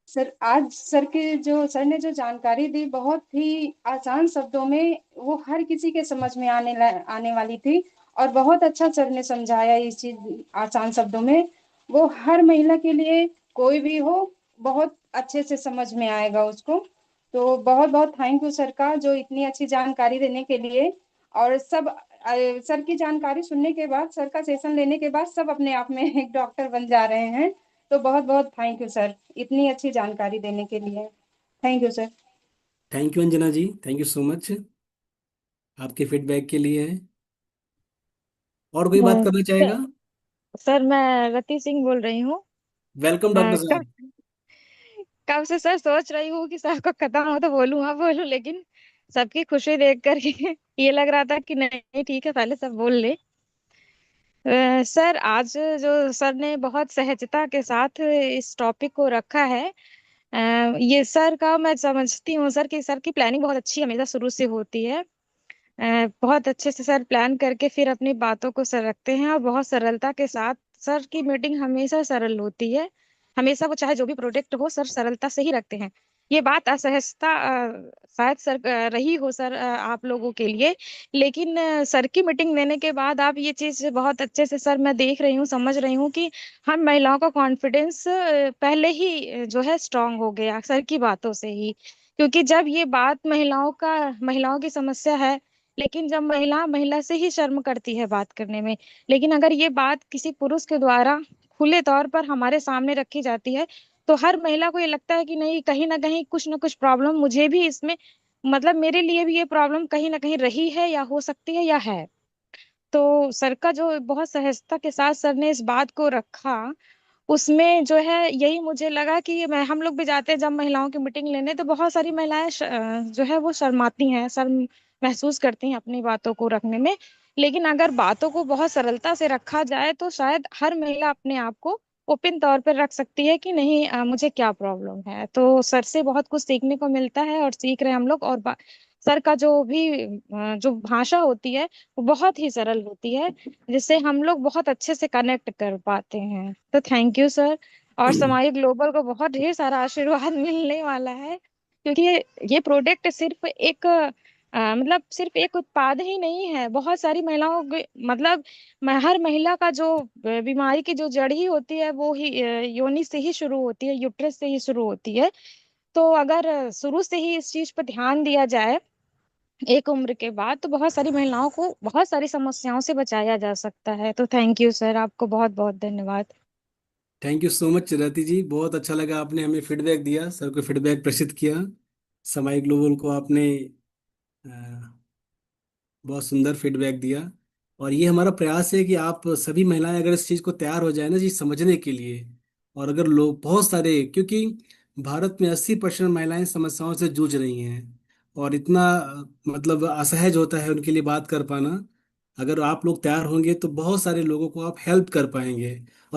सर आज सर ने जो जानकारी दी बहुत ही आसान शब्दों में, वो हर किसी के समझ में आने वाली थी। और बहुत अच्छा सर ने समझाया इस चीज आसान शब्दों में। वो हर महिला के लिए, कोई भी हो, बहुत अच्छे से समझ में आएगा उसको। तो बहुत बहुत थैंक यू सर का, जो इतनी अच्छी जानकारी देने के लिए। और सर की जानकारी सुनने के बाद, सर का सेशन लेने के बाद सब अपने आप में एक डॉक्टर बन जा रहे हैं। तो बहुत बहुत थैंक यू सर, इतनी अच्छी जानकारी देने के लिए। Thank you sir. Thank you Anjana ji, thank you so much आपके फीडबैक के लिए। और कोई बात करना सर, चाहेगा। सर मैं रति सिंह बोल रही हूँ। वेलकम डॉक्टर कब साहब। कब से सर सोच रही हूँ कि सर को खत्म हो तो बोलूँ, हाँ बोलूँ, लेकिन सबकी खुशी देख करके ये लग रहा था कि नहीं ठीक है पहले सब बोल ले। सर आज जो सर ने बहुत सहजता के साथ इस टॉपिक को रखा है, अ, ये सर का मैं समझती हूँ सर कि सर की प्लानिंग बहुत अच्छी हमेशा शुरू से होती है। बहुत अच्छे से सर प्लान करके फिर अपनी बातों को सर रखते हैं, और बहुत सरलता के साथ सर की मीटिंग हमेशा सरल होती है। हमेशा वो चाहे जो भी प्रोजेक्ट हो सर सरलता से ही रखते हैं। ये बात असहजता शायद सर रही हो सर आप लोगों के लिए, लेकिन सर की मीटिंग लेने के बाद आप ये चीज बहुत अच्छे से सर मैं देख रही हूँ, समझ रही हूँ कि हम महिलाओं का कॉन्फिडेंस पहले ही जो है स्ट्रांग हो गया सर की बातों से ही। क्योंकि जब ये बात महिलाओं की समस्या है, लेकिन जब महिला महिला से ही शर्म करती है बात करने में, लेकिन अगर ये बात किसी पुरुष के द्वारा खुले तौर पर हमारे सामने रखी जाती है, तो हर महिला को ये लगता है कि नहीं, कहीं ना कुछ प्रॉब्लम मुझे भी इसमें, मतलब मेरे लिए भी ये प्रॉब्लम कहीं ना कहीं रही है या हो सकती है या है। तो सर का जो बहुत सहजता के साथ सर ने इस बात को रखा, उसमें जो है यही मुझे लगा कि मैं हम लोग भी जाते हैं जब महिलाओं की मीटिंग लेने, तो बहुत सारी महिलाएं जो है वो शर्माती हैं, शर्म महसूस करती हैं अपनी बातों को रखने में। लेकिन अगर बातों को बहुत सरलता से रखा जाए तो शायद हर महिला अपने आप को ओपन तौर पर रख सकती है कि नहीं, मुझे क्या प्रॉब्लम है। तो सर से बहुत कुछ सीखने को मिलता है और सीख रहे हैं हम लोग। और सर का जो भी जो भाषा होती है वो बहुत ही सरल होती है, जिससे हम लोग बहुत अच्छे से कनेक्ट कर पाते हैं। तो थैंक यू सर। और समाई ग्लोबल को बहुत ढेर सारा आशीर्वाद मिलने वाला है, क्योंकि ये प्रोडक्ट सिर्फ एक मतलब सिर्फ एक उत्पाद ही नहीं है। बहुत सारी महिलाओं के मतलब हर महिला का जो बीमारी की जो जड़ ही होती है वो ही योनि से ही शुरू होती है, यूट्रस से ही शुरू होती है। तो अगर शुरू से ही इस चीज पर ध्यान दिया जाए एक उम्र के बाद, तो बहुत सारी महिलाओं को बहुत सारी समस्याओं से बचाया जा सकता है। तो थैंक यू सर, आपको बहुत बहुत धन्यवाद। थैंक यू सो मच रति जी, बहुत अच्छा लगा आपने हमें फीडबैक दिया, सर को फीडबैक प्रेषित किया। समाई ग्लोबल को आपने बहुत सुंदर फीडबैक दिया। और ये हमारा प्रयास है कि आप सभी महिलाएं अगर इस चीज़ को तैयार हो जाए ना जी समझने के लिए, और अगर लोग बहुत सारे, क्योंकि भारत में 80% महिलाएं समस्याओं से जूझ रही हैं, और इतना मतलब असहज होता है उनके लिए बात कर पाना। अगर आप लोग तैयार होंगे तो बहुत सारे लोगों को आप हेल्प कर पाएंगे। और